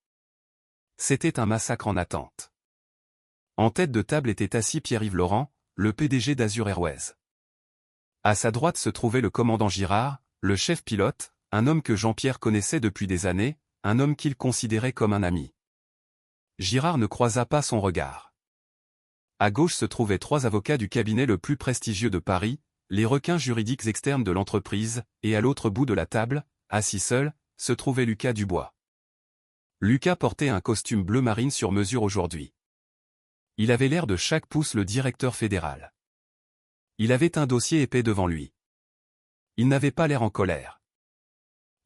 C'était un massacre en attente. En tête de table était assis Pierre-Yves Laurent, le PDG d'Azur Airways. À sa droite se trouvait le commandant Girard, le chef pilote, un homme que Jean-Pierre connaissait depuis des années, un homme qu'il considérait comme un ami. Girard ne croisa pas son regard. À gauche se trouvaient 3 avocats du cabinet le plus prestigieux de Paris, les requins juridiques externes de l'entreprise, et à l'autre bout de la table, assis seul, se trouvait Lucas Dubois. Lucas portait un costume bleu marine sur mesure aujourd'hui. Il avait l'air de chaque pouce le directeur fédéral. Il avait un dossier épais devant lui. Il n'avait pas l'air en colère.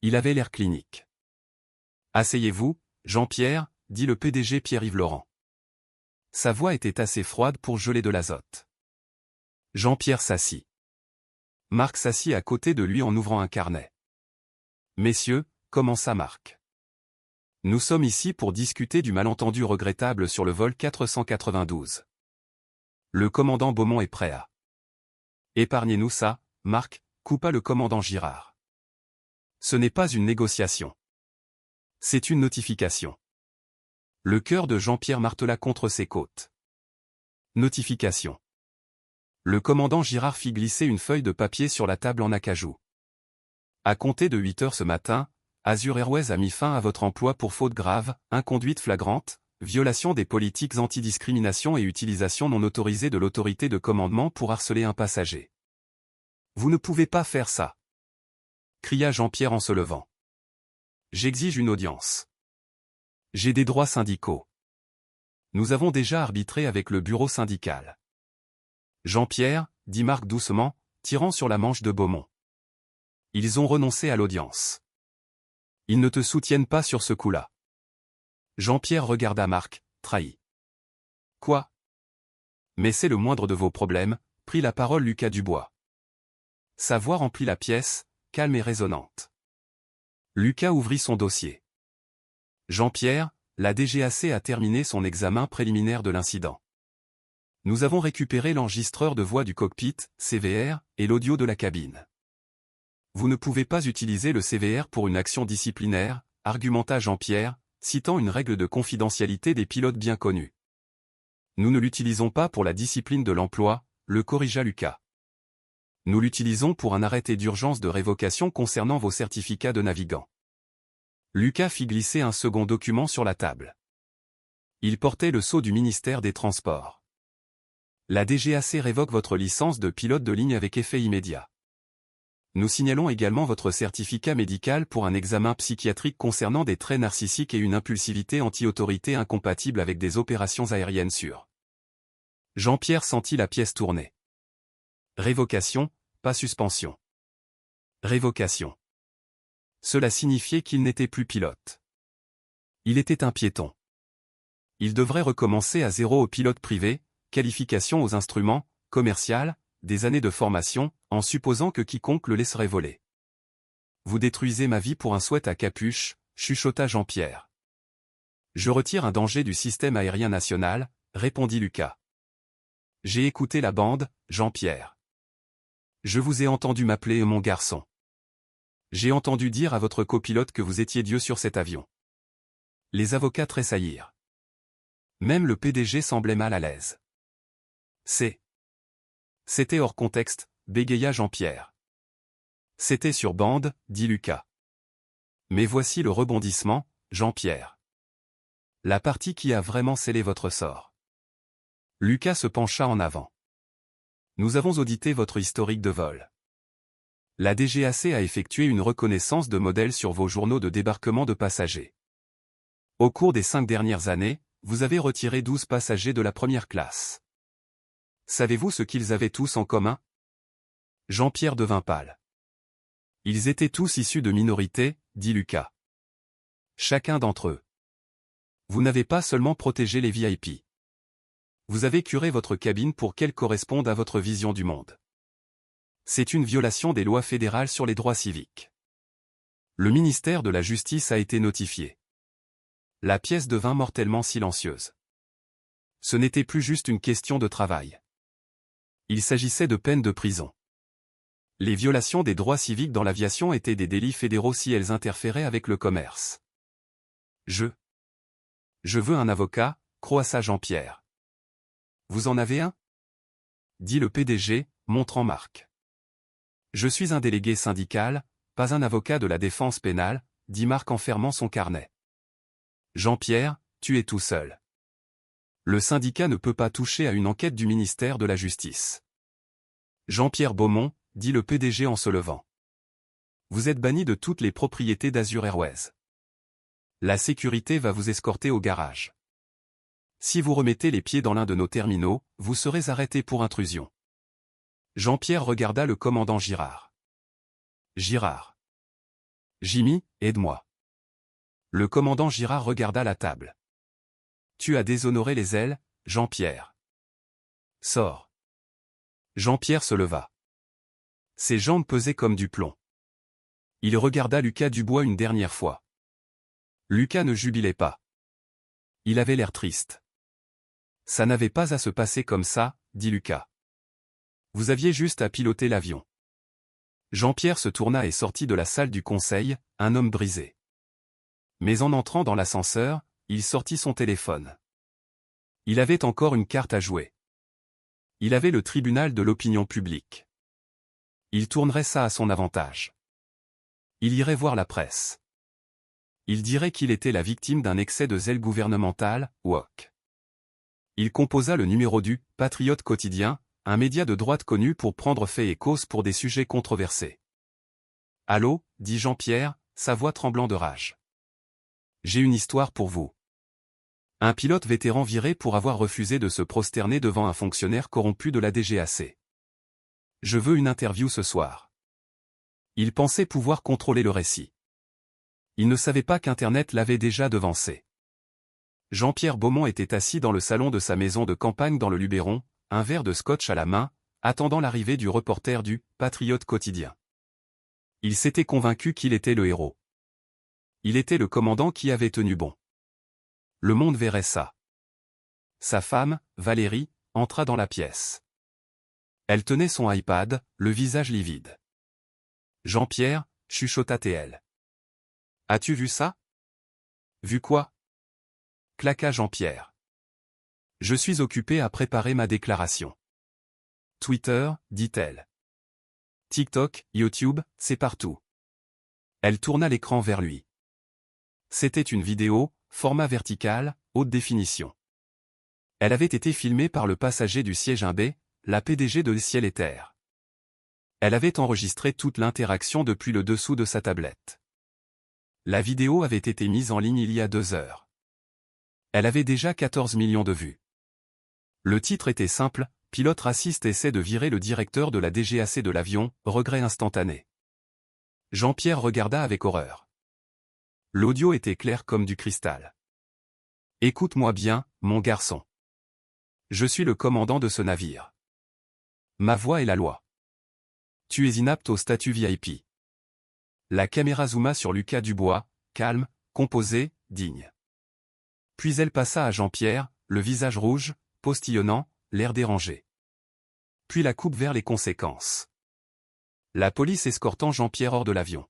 Il avait l'air clinique. « Asseyez-vous, Jean-Pierre », dit le PDG Pierre-Yves Laurent. Sa voix était assez froide pour geler de l'azote. Jean-Pierre s'assit. Marc s'assit à côté de lui en ouvrant un carnet. « Messieurs, » commença Marc. « Nous sommes ici pour discuter du malentendu regrettable sur le vol 492. Le commandant Beaumont est prêt à... » « Épargnez-nous ça, Marc », coupa le commandant Girard. Ce n'est pas une négociation. C'est une notification. Le cœur de Jean-Pierre martela contre ses côtes. Notification. Le commandant Girard fit glisser une feuille de papier sur la table en acajou. À compter de 8 heures ce matin, Azur Airways a mis fin à votre emploi pour faute grave, inconduite flagrante, violation des politiques antidiscrimination et utilisation non autorisée de l'autorité de commandement pour harceler un passager. Vous ne pouvez pas faire ça, cria Jean-Pierre en se levant. J'exige une audience. J'ai des droits syndicaux. Nous avons déjà arbitré avec le bureau syndical. Jean-Pierre, dit Marc doucement, tirant sur la manche de Beaumont. Ils ont renoncé à l'audience. Ils ne te soutiennent pas sur ce coup-là. Jean-Pierre regarda Marc, trahi. Quoi? Mais c'est le moindre de vos problèmes, prit la parole Lucas Dubois. Sa voix remplit la pièce, calme et résonnante. Lucas ouvrit son dossier. Jean-Pierre, la DGAC a terminé son examen préliminaire de l'incident. Nous avons récupéré l'enregistreur de voix du cockpit, CVR, et l'audio de la cabine. Vous ne pouvez pas utiliser le CVR pour une action disciplinaire, argumenta Jean-Pierre, citant une règle de confidentialité des pilotes bien connue. Nous ne l'utilisons pas pour la discipline de l'emploi, le corrigea Lucas. Nous l'utilisons pour un arrêté d'urgence de révocation concernant vos certificats de navigant. Lucas fit glisser un second document sur la table. Il portait le sceau du ministère des Transports. La DGAC révoque votre licence de pilote de ligne avec effet immédiat. Nous signalons également votre certificat médical pour un examen psychiatrique concernant des traits narcissiques et une impulsivité anti-autorité incompatible avec des opérations aériennes sûres. Jean-Pierre sentit la pièce tourner. Révocation, pas suspension. Révocation. Cela signifiait qu'il n'était plus pilote. Il était un piéton. Il devrait recommencer à zéro au pilote privé, qualification aux instruments, commercial, des années de formation, en supposant que quiconque le laisserait voler. Vous détruisez ma vie pour un souhait à capuche, chuchota Jean-Pierre. Je retire un danger du système aérien national, répondit Lucas. J'ai écouté la bande, Jean-Pierre. Je vous ai entendu m'appeler mon garçon. J'ai entendu dire à votre copilote que vous étiez Dieu sur cet avion. Les avocats tressaillirent. Même le PDG semblait mal à l'aise. C'était hors contexte, bégaya Jean-Pierre. C'était sur bande, dit Lucas. Mais voici le rebondissement, Jean-Pierre. La partie qui a vraiment scellé votre sort. Lucas se pencha en avant. Nous avons audité votre historique de vol. La DGAC a effectué une reconnaissance de modèle sur vos journaux de débarquement de passagers. Au cours des 5 dernières années, vous avez retiré 12 passagers de la première classe. Savez-vous ce qu'ils avaient tous en commun? Jean-Pierre devint pâle. Ils étaient tous issus de minorités, dit Lucas. Chacun d'entre eux. Vous n'avez pas seulement protégé les VIP. Vous avez curé votre cabine pour qu'elle corresponde à votre vision du monde. C'est une violation des lois fédérales sur les droits civiques. Le ministère de la Justice a été notifié. La pièce devint mortellement silencieuse. Ce n'était plus juste une question de travail. Il s'agissait de peines de prison. Les violations des droits civiques dans l'aviation étaient des délits fédéraux si elles interféraient avec le commerce. Je veux un avocat, croassa Jean-Pierre. Vous en avez un? Dit le PDG, montrant Marc. Je suis un délégué syndical, pas un avocat de la défense pénale, dit Marc en fermant son carnet. Jean-Pierre, tu es tout seul. Le syndicat ne peut pas toucher à une enquête du ministère de la Justice. Jean-Pierre Beaumont, dit le PDG en se levant. Vous êtes banni de toutes les propriétés d'Azur Airways. La sécurité va vous escorter au garage. Si vous remettez les pieds dans l'un de nos terminaux, vous serez arrêté pour intrusion. Jean-Pierre regarda le commandant Girard. Girard. Jimmy, aide-moi. Le commandant Girard regarda la table. Tu as déshonoré les ailes, Jean-Pierre. Sors. Jean-Pierre se leva. Ses jambes pesaient comme du plomb. Il regarda Lucas Dubois une dernière fois. Lucas ne jubilait pas. Il avait l'air triste. Ça n'avait pas à se passer comme ça, dit Lucas. Vous aviez juste à piloter l'avion. Jean-Pierre se tourna et sortit de la salle du conseil, un homme brisé. Mais en entrant dans l'ascenseur, il sortit son téléphone. Il avait encore une carte à jouer. Il avait le tribunal de l'opinion publique. Il tournerait ça à son avantage. Il irait voir la presse. Il dirait qu'il était la victime d'un excès de zèle gouvernemental, woke. Il composa le numéro du « Patriote quotidien », un média de droite connu pour prendre fait et cause pour des sujets controversés. « Allô » dit Jean-Pierre, sa voix tremblant de rage. « J'ai une histoire pour vous. » Un pilote vétéran viré pour avoir refusé de se prosterner devant un fonctionnaire corrompu de la DGAC. Je veux une interview ce soir. Il pensait pouvoir contrôler le récit. Il ne savait pas qu'Internet l'avait déjà devancé. Jean-Pierre Beaumont était assis dans le salon de sa maison de campagne dans le Luberon, un verre de scotch à la main, attendant l'arrivée du reporter du « Patriote quotidien ». Il s'était convaincu qu'il était le héros. Il était le commandant qui avait tenu bon. Le monde verrait ça. Sa femme, Valérie, entra dans la pièce. Elle tenait son iPad, le visage livide. « Jean-Pierre » chuchota-t-elle. « As-tu vu ça ?»« Vu quoi ?» claqua Jean-Pierre. « Je suis occupé à préparer ma déclaration. » Twitter, dit-elle. TikTok, YouTube, c'est partout. Elle tourna l'écran vers lui. C'était une vidéo, format vertical, haute définition. Elle avait été filmée par le passager du siège 1B, la PDG de Ciel et Terre. Elle avait enregistré toute l'interaction depuis le dessous de sa tablette. La vidéo avait été mise en ligne il y a 2 heures. Elle avait déjà 14 millions de vues. Le titre était simple, « Pilote raciste essaie de virer le directeur de la DGAC de l'avion, regret instantané ». Jean-Pierre regarda avec horreur. L'audio était clair comme du cristal. « Écoute-moi bien, mon garçon. Je suis le commandant de ce navire. Ma voix est la loi. Tu es inapte au statut VIP. » La caméra zooma sur Lucas Dubois, calme, composé, digne. Puis elle passa à Jean-Pierre, le visage rouge, postillonnant, l'air dérangé. Puis la coupe vers les conséquences. La police escortant Jean-Pierre hors de l'avion.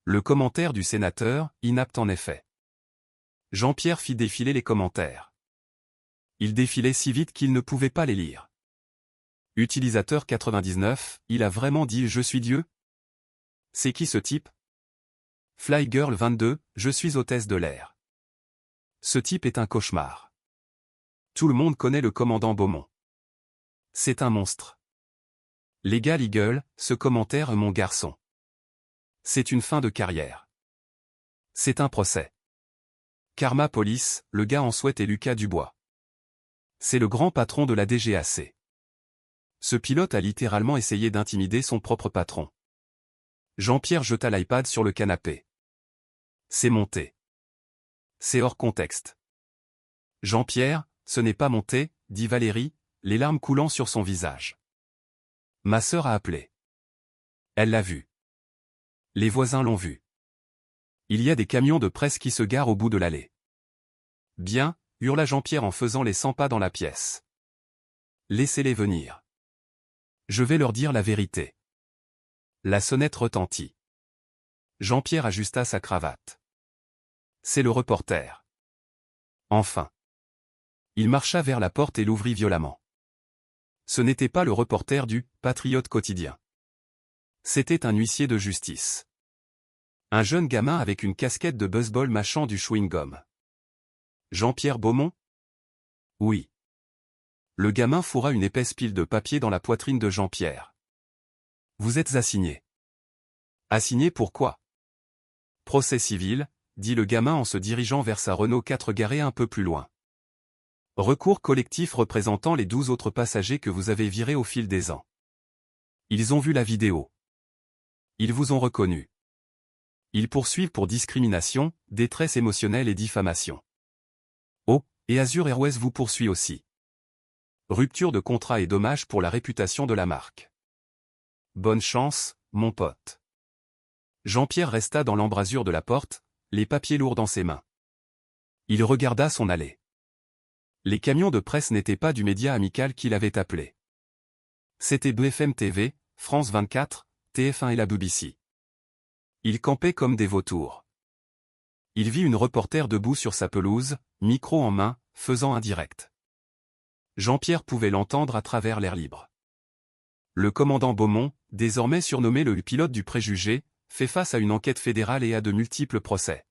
Le commentaire du sénateur, inapte en effet. Jean-Pierre fit défiler les commentaires. Ils défilaient si vite qu'il ne pouvait pas les lire. Utilisateur 99, il a vraiment dit « Je suis Dieu » ? C'est qui ce type ? Flygirl 22, je suis hôtesse de l'air. Ce type est un cauchemar. Tout le monde connaît le commandant Beaumont. C'est un monstre. Légal Eagle, ce commentaire mon garçon. C'est une fin de carrière. C'est un procès. Karma Police, le gars en sweat est Lucas Dubois. C'est le grand patron de la DGAC. Ce pilote a littéralement essayé d'intimider son propre patron. Jean-Pierre jeta l'iPad sur le canapé. C'est monté. C'est hors contexte. Jean-Pierre, ce n'est pas monté, dit Valérie, les larmes coulant sur son visage. Ma sœur a appelé. Elle l'a vu. Les voisins l'ont vu. Il y a des camions de presse qui se garent au bout de l'allée. Bien, hurla Jean-Pierre en faisant les 100 pas dans la pièce. Laissez-les venir. Je vais leur dire la vérité. La sonnette retentit. Jean-Pierre ajusta sa cravate. C'est le reporter. Enfin. Il marcha vers la porte et l'ouvrit violemment. Ce n'était pas le reporter du « Patriote quotidien ». C'était un huissier de justice. Un jeune gamin avec une casquette de baseball mâchant du chewing-gum. Jean-Pierre Beaumont ? Oui. Le gamin fourra une épaisse pile de papier dans la poitrine de Jean-Pierre. Vous êtes assigné. Assigné pourquoi ? Procès civil, dit le gamin en se dirigeant vers sa Renault 4 garée un peu plus loin. Recours collectif représentant les 12 autres passagers que vous avez virés au fil des ans. Ils ont vu la vidéo. Ils vous ont reconnu. Ils poursuivent pour discrimination, détresse émotionnelle et diffamation. Oh, et Azur Airways vous poursuit aussi. Rupture de contrat et dommages pour la réputation de la marque. Bonne chance, mon pote. Jean-Pierre resta dans l'embrasure de la porte, les papiers lourds dans ses mains. Il regarda son allée. Les camions de presse n'étaient pas du média amical qu'il avait appelé. C'était BFM TV, France 24, TF1 et la BBC. Ils campaient comme des vautours. Il vit une reporter debout sur sa pelouse, micro en main, faisant un direct. Jean-Pierre pouvait l'entendre à travers l'air libre. Le commandant Beaumont, désormais surnommé le pilote du préjugé, fait face à une enquête fédérale et à de multiples procès.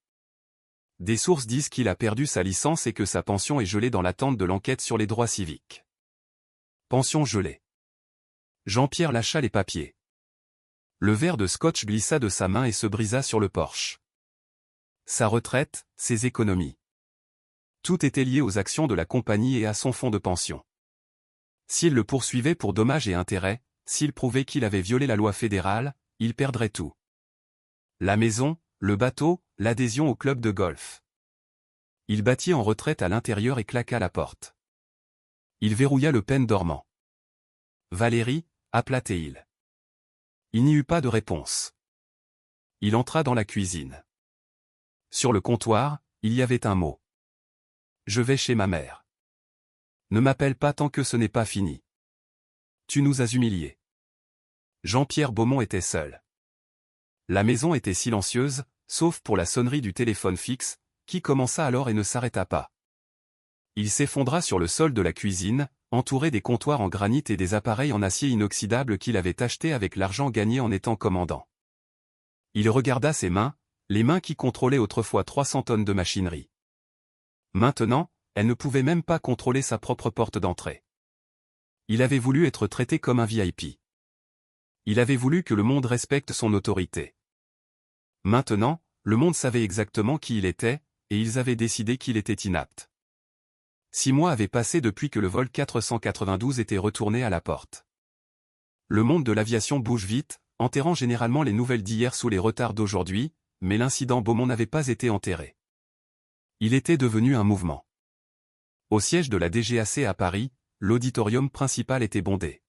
Des sources disent qu'il a perdu sa licence et que sa pension est gelée dans l'attente de l'enquête sur les droits civiques. Pension gelée. Jean-Pierre lâcha les papiers. Le verre de scotch glissa de sa main et se brisa sur le porche. Sa retraite, ses économies. Tout était lié aux actions de la compagnie et à son fonds de pension. S'il le poursuivait pour dommages et intérêts, s'il prouvait qu'il avait violé la loi fédérale, il perdrait tout. La maison, le bateau, l'adhésion au club de golf. Il battit en retraite à l'intérieur et claqua la porte. Il verrouilla le pen dormant. « Valérie » appela-t-il. Il n'y eut pas de réponse. Il entra dans la cuisine. Sur le comptoir, il y avait un mot. « Je vais chez ma mère. Ne m'appelle pas tant que ce n'est pas fini. Tu nous as humiliés. » Jean-Pierre Beaumont était seul. La maison était silencieuse, sauf pour la sonnerie du téléphone fixe, qui commença alors et ne s'arrêta pas. Il s'effondra sur le sol de la cuisine, entouré des comptoirs en granit et des appareils en acier inoxydable qu'il avait achetés avec l'argent gagné en étant commandant. Il regarda ses mains, les mains qui contrôlaient autrefois 300 tonnes de machinerie. Maintenant, elle ne pouvait même pas contrôler sa propre porte d'entrée. Il avait voulu être traité comme un VIP. Il avait voulu que le monde respecte son autorité. Maintenant, le monde savait exactement qui il était, et ils avaient décidé qu'il était inapte. 6 mois avaient passé depuis que le vol 492 était retourné à la porte. Le monde de l'aviation bouge vite, enterrant généralement les nouvelles d'hier sous les retards d'aujourd'hui, mais l'incident Beaumont n'avait pas été enterré. Il était devenu un mouvement. Au siège de la DGAC à Paris, l'auditorium principal était bondé.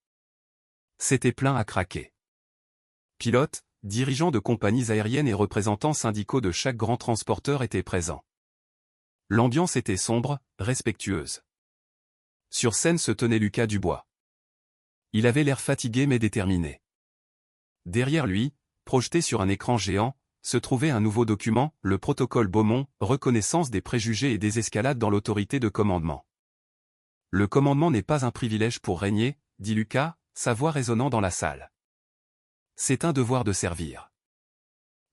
C'était plein à craquer. Pilotes, dirigeants de compagnies aériennes et représentants syndicaux de chaque grand transporteur étaient présents. L'ambiance était sombre, respectueuse. Sur scène se tenait Lucas Dubois. Il avait l'air fatigué mais déterminé. Derrière lui, projeté sur un écran géant, se trouvait un nouveau document, le protocole Beaumont, reconnaissance des préjugés et des escalades dans l'autorité de commandement. Le commandement n'est pas un privilège pour régner, dit Lucas, sa voix résonnant dans la salle. C'est un devoir de servir.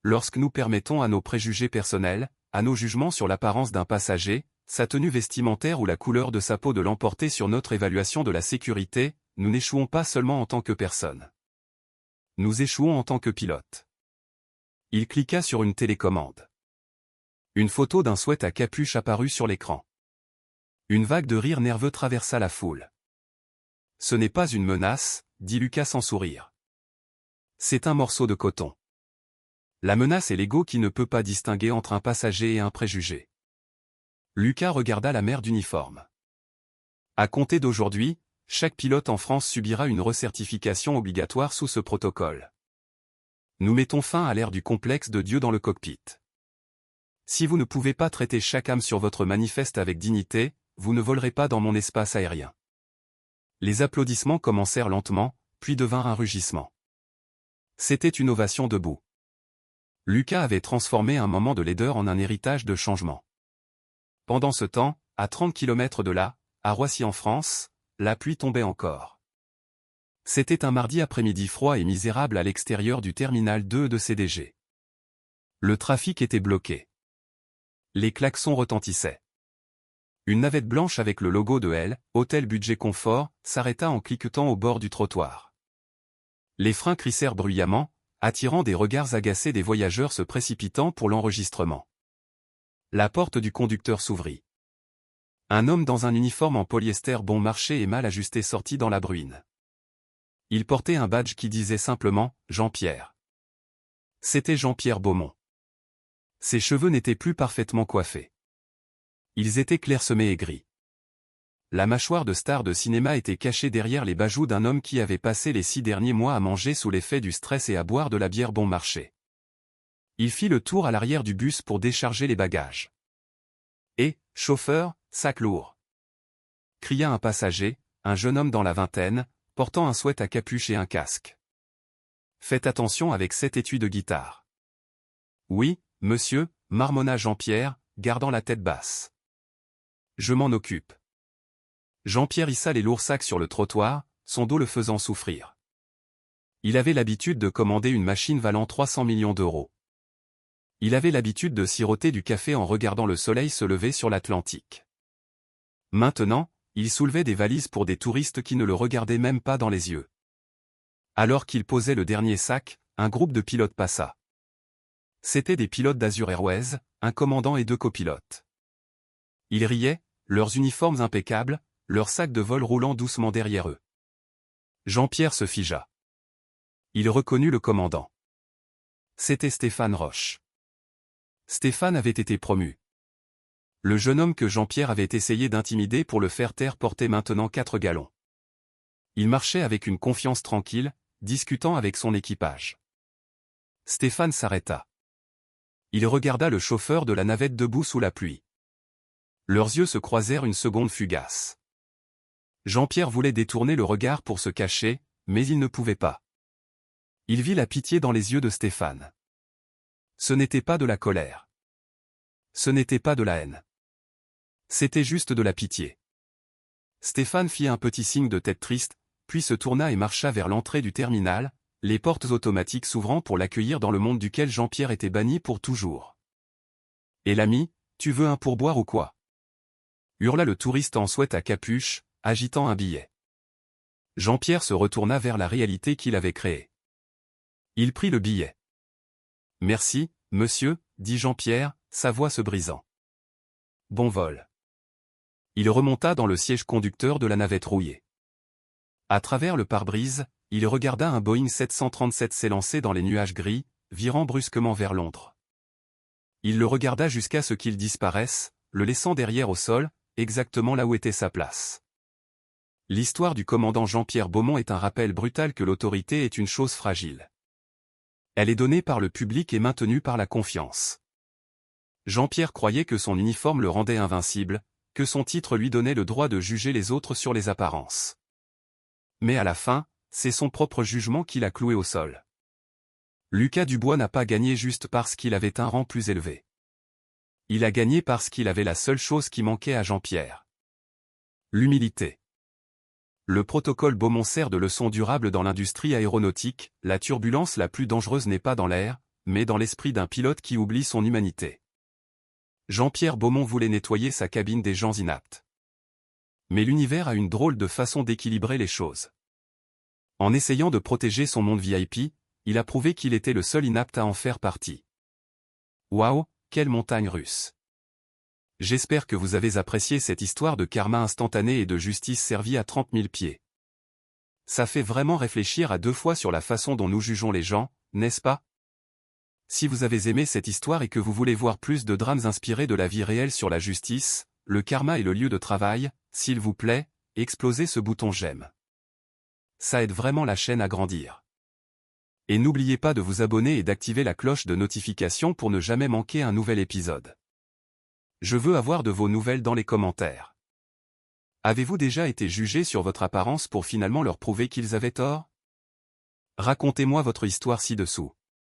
Lorsque nous permettons à nos préjugés personnels, à nos jugements sur l'apparence d'un passager, sa tenue vestimentaire ou la couleur de sa peau de l'emporter sur notre évaluation de la sécurité, nous n'échouons pas seulement en tant que personne. Nous échouons en tant que pilote. Il cliqua sur une télécommande. Une photo d'un sweat à capuche apparut sur l'écran. Une vague de rire nerveux traversa la foule. Ce n'est pas une menace, dit Lucas sans sourire. C'est un morceau de coton. La menace est l'ego qui ne peut pas distinguer entre un passager et un préjugé. Lucas regarda la mère d'uniforme. À compter d'aujourd'hui, chaque pilote en France subira une recertification obligatoire sous ce protocole. Nous mettons fin à l'ère du complexe de Dieu dans le cockpit. Si vous ne pouvez pas traiter chaque âme sur votre manifeste avec dignité, vous ne volerez pas dans mon espace aérien. Les applaudissements commencèrent lentement, puis devinrent un rugissement. C'était une ovation debout. Lucas avait transformé un moment de laideur en un héritage de changement. Pendant ce temps, à 30 km de là, à Roissy en France, la pluie tombait encore. C'était un mardi après-midi froid et misérable à l'extérieur du terminal 2 de CDG. Le trafic était bloqué. Les klaxons retentissaient. Une navette blanche avec le logo de L, Hôtel Budget Confort, s'arrêta en cliquetant au bord du trottoir. Les freins crissèrent bruyamment, attirant des regards agacés des voyageurs se précipitant pour l'enregistrement. La porte du conducteur s'ouvrit. Un homme dans un uniforme en polyester bon marché et mal ajusté sortit dans la bruine. Il portait un badge qui disait simplement « Jean-Pierre ». C'était Jean-Pierre Beaumont. Ses cheveux n'étaient plus parfaitement coiffés. Ils étaient clairsemés et gris. La mâchoire de star de cinéma était cachée derrière les bajoux d'un homme qui avait passé les 6 derniers mois à manger sous l'effet du stress et à boire de la bière bon marché. Il fit le tour à l'arrière du bus pour décharger les bagages. « Et, chauffeur, sac lourd !» cria un passager, un jeune homme dans la vingtaine, portant un sweat à capuche et un casque. « Faites attention avec cet étui de guitare. »« Oui, monsieur, » marmonna Jean-Pierre, gardant la tête basse. « Je m'en occupe. » Jean-Pierre hissa les lourds sacs sur le trottoir, son dos le faisant souffrir. Il avait l'habitude de commander une machine valant 300 millions d'euros. Il avait l'habitude de siroter du café en regardant le soleil se lever sur l'Atlantique. Maintenant, il soulevait des valises pour des touristes qui ne le regardaient même pas dans les yeux. Alors qu'il posait le dernier sac, un groupe de pilotes passa. C'étaient des pilotes d'Azur Airways, un commandant et 2 copilotes. Ils riaient, leurs uniformes impeccables, leurs sacs de vol roulant doucement derrière eux. Jean-Pierre se figea. Il reconnut le commandant. C'était Stéphane Roche. Stéphane avait été promu. Le jeune homme que Jean-Pierre avait essayé d'intimider pour le faire taire portait maintenant 4 gallons. Il marchait avec une confiance tranquille, discutant avec son équipage. Stéphane s'arrêta. Il regarda le chauffeur de la navette debout sous la pluie. Leurs yeux se croisèrent une seconde fugace. Jean-Pierre voulait détourner le regard pour se cacher, mais il ne pouvait pas. Il vit la pitié dans les yeux de Stéphane. Ce n'était pas de la colère. Ce n'était pas de la haine. C'était juste de la pitié. Stéphane fit un petit signe de tête triste, puis se tourna et marcha vers l'entrée du terminal, les portes automatiques s'ouvrant pour l'accueillir dans le monde duquel Jean-Pierre était banni pour toujours. « Et l'ami, tu veux un pourboire ou quoi » hurla le touriste en sweat à capuche, agitant un billet. Jean-Pierre se retourna vers la réalité qu'il avait créée. Il prit le billet. « Merci, monsieur, dit Jean-Pierre, sa voix se brisant. Bon vol. Il remonta dans le siège conducteur de la navette rouillée. À travers le pare-brise, il regarda un Boeing 737 s'élancer dans les nuages gris, virant brusquement vers Londres. Il le regarda jusqu'à ce qu'il disparaisse, le laissant derrière au sol, exactement là où était sa place. L'histoire du commandant Jean-Pierre Beaumont est un rappel brutal que l'autorité est une chose fragile. Elle est donnée par le public et maintenue par la confiance. Jean-Pierre croyait que son uniforme le rendait invincible, que son titre lui donnait le droit de juger les autres sur les apparences. Mais à la fin, c'est son propre jugement qui l'a cloué au sol. Lucas Dubois n'a pas gagné juste parce qu'il avait un rang plus élevé. Il a gagné parce qu'il avait la seule chose qui manquait à Jean-Pierre. L'humilité. Le protocole Beaumont sert de leçon durable dans l'industrie aéronautique, la turbulence la plus dangereuse n'est pas dans l'air, mais dans l'esprit d'un pilote qui oublie son humanité. Jean-Pierre Beaumont voulait nettoyer sa cabine des gens inaptes. Mais l'univers a une drôle de façon d'équilibrer les choses. En essayant de protéger son monde VIP, il a prouvé qu'il était le seul inapte à en faire partie. Waouh, quelle montagne russe! J'espère que vous avez apprécié cette histoire de karma instantané et de justice servie à 30 000 pieds. Ça fait vraiment réfléchir à 2 fois sur la façon dont nous jugeons les gens, n'est-ce pas? Si vous avez aimé cette histoire et que vous voulez voir plus de drames inspirés de la vie réelle sur la justice, le karma et le lieu de travail, s'il vous plaît, explosez ce bouton j'aime. Ça aide vraiment la chaîne à grandir. Et n'oubliez pas de vous abonner et d'activer la cloche de notification pour ne jamais manquer un nouvel épisode. Je veux avoir de vos nouvelles dans les commentaires. Avez-vous déjà été jugé sur votre apparence pour finalement leur prouver qu'ils avaient tort? Racontez-moi votre histoire ci-dessous.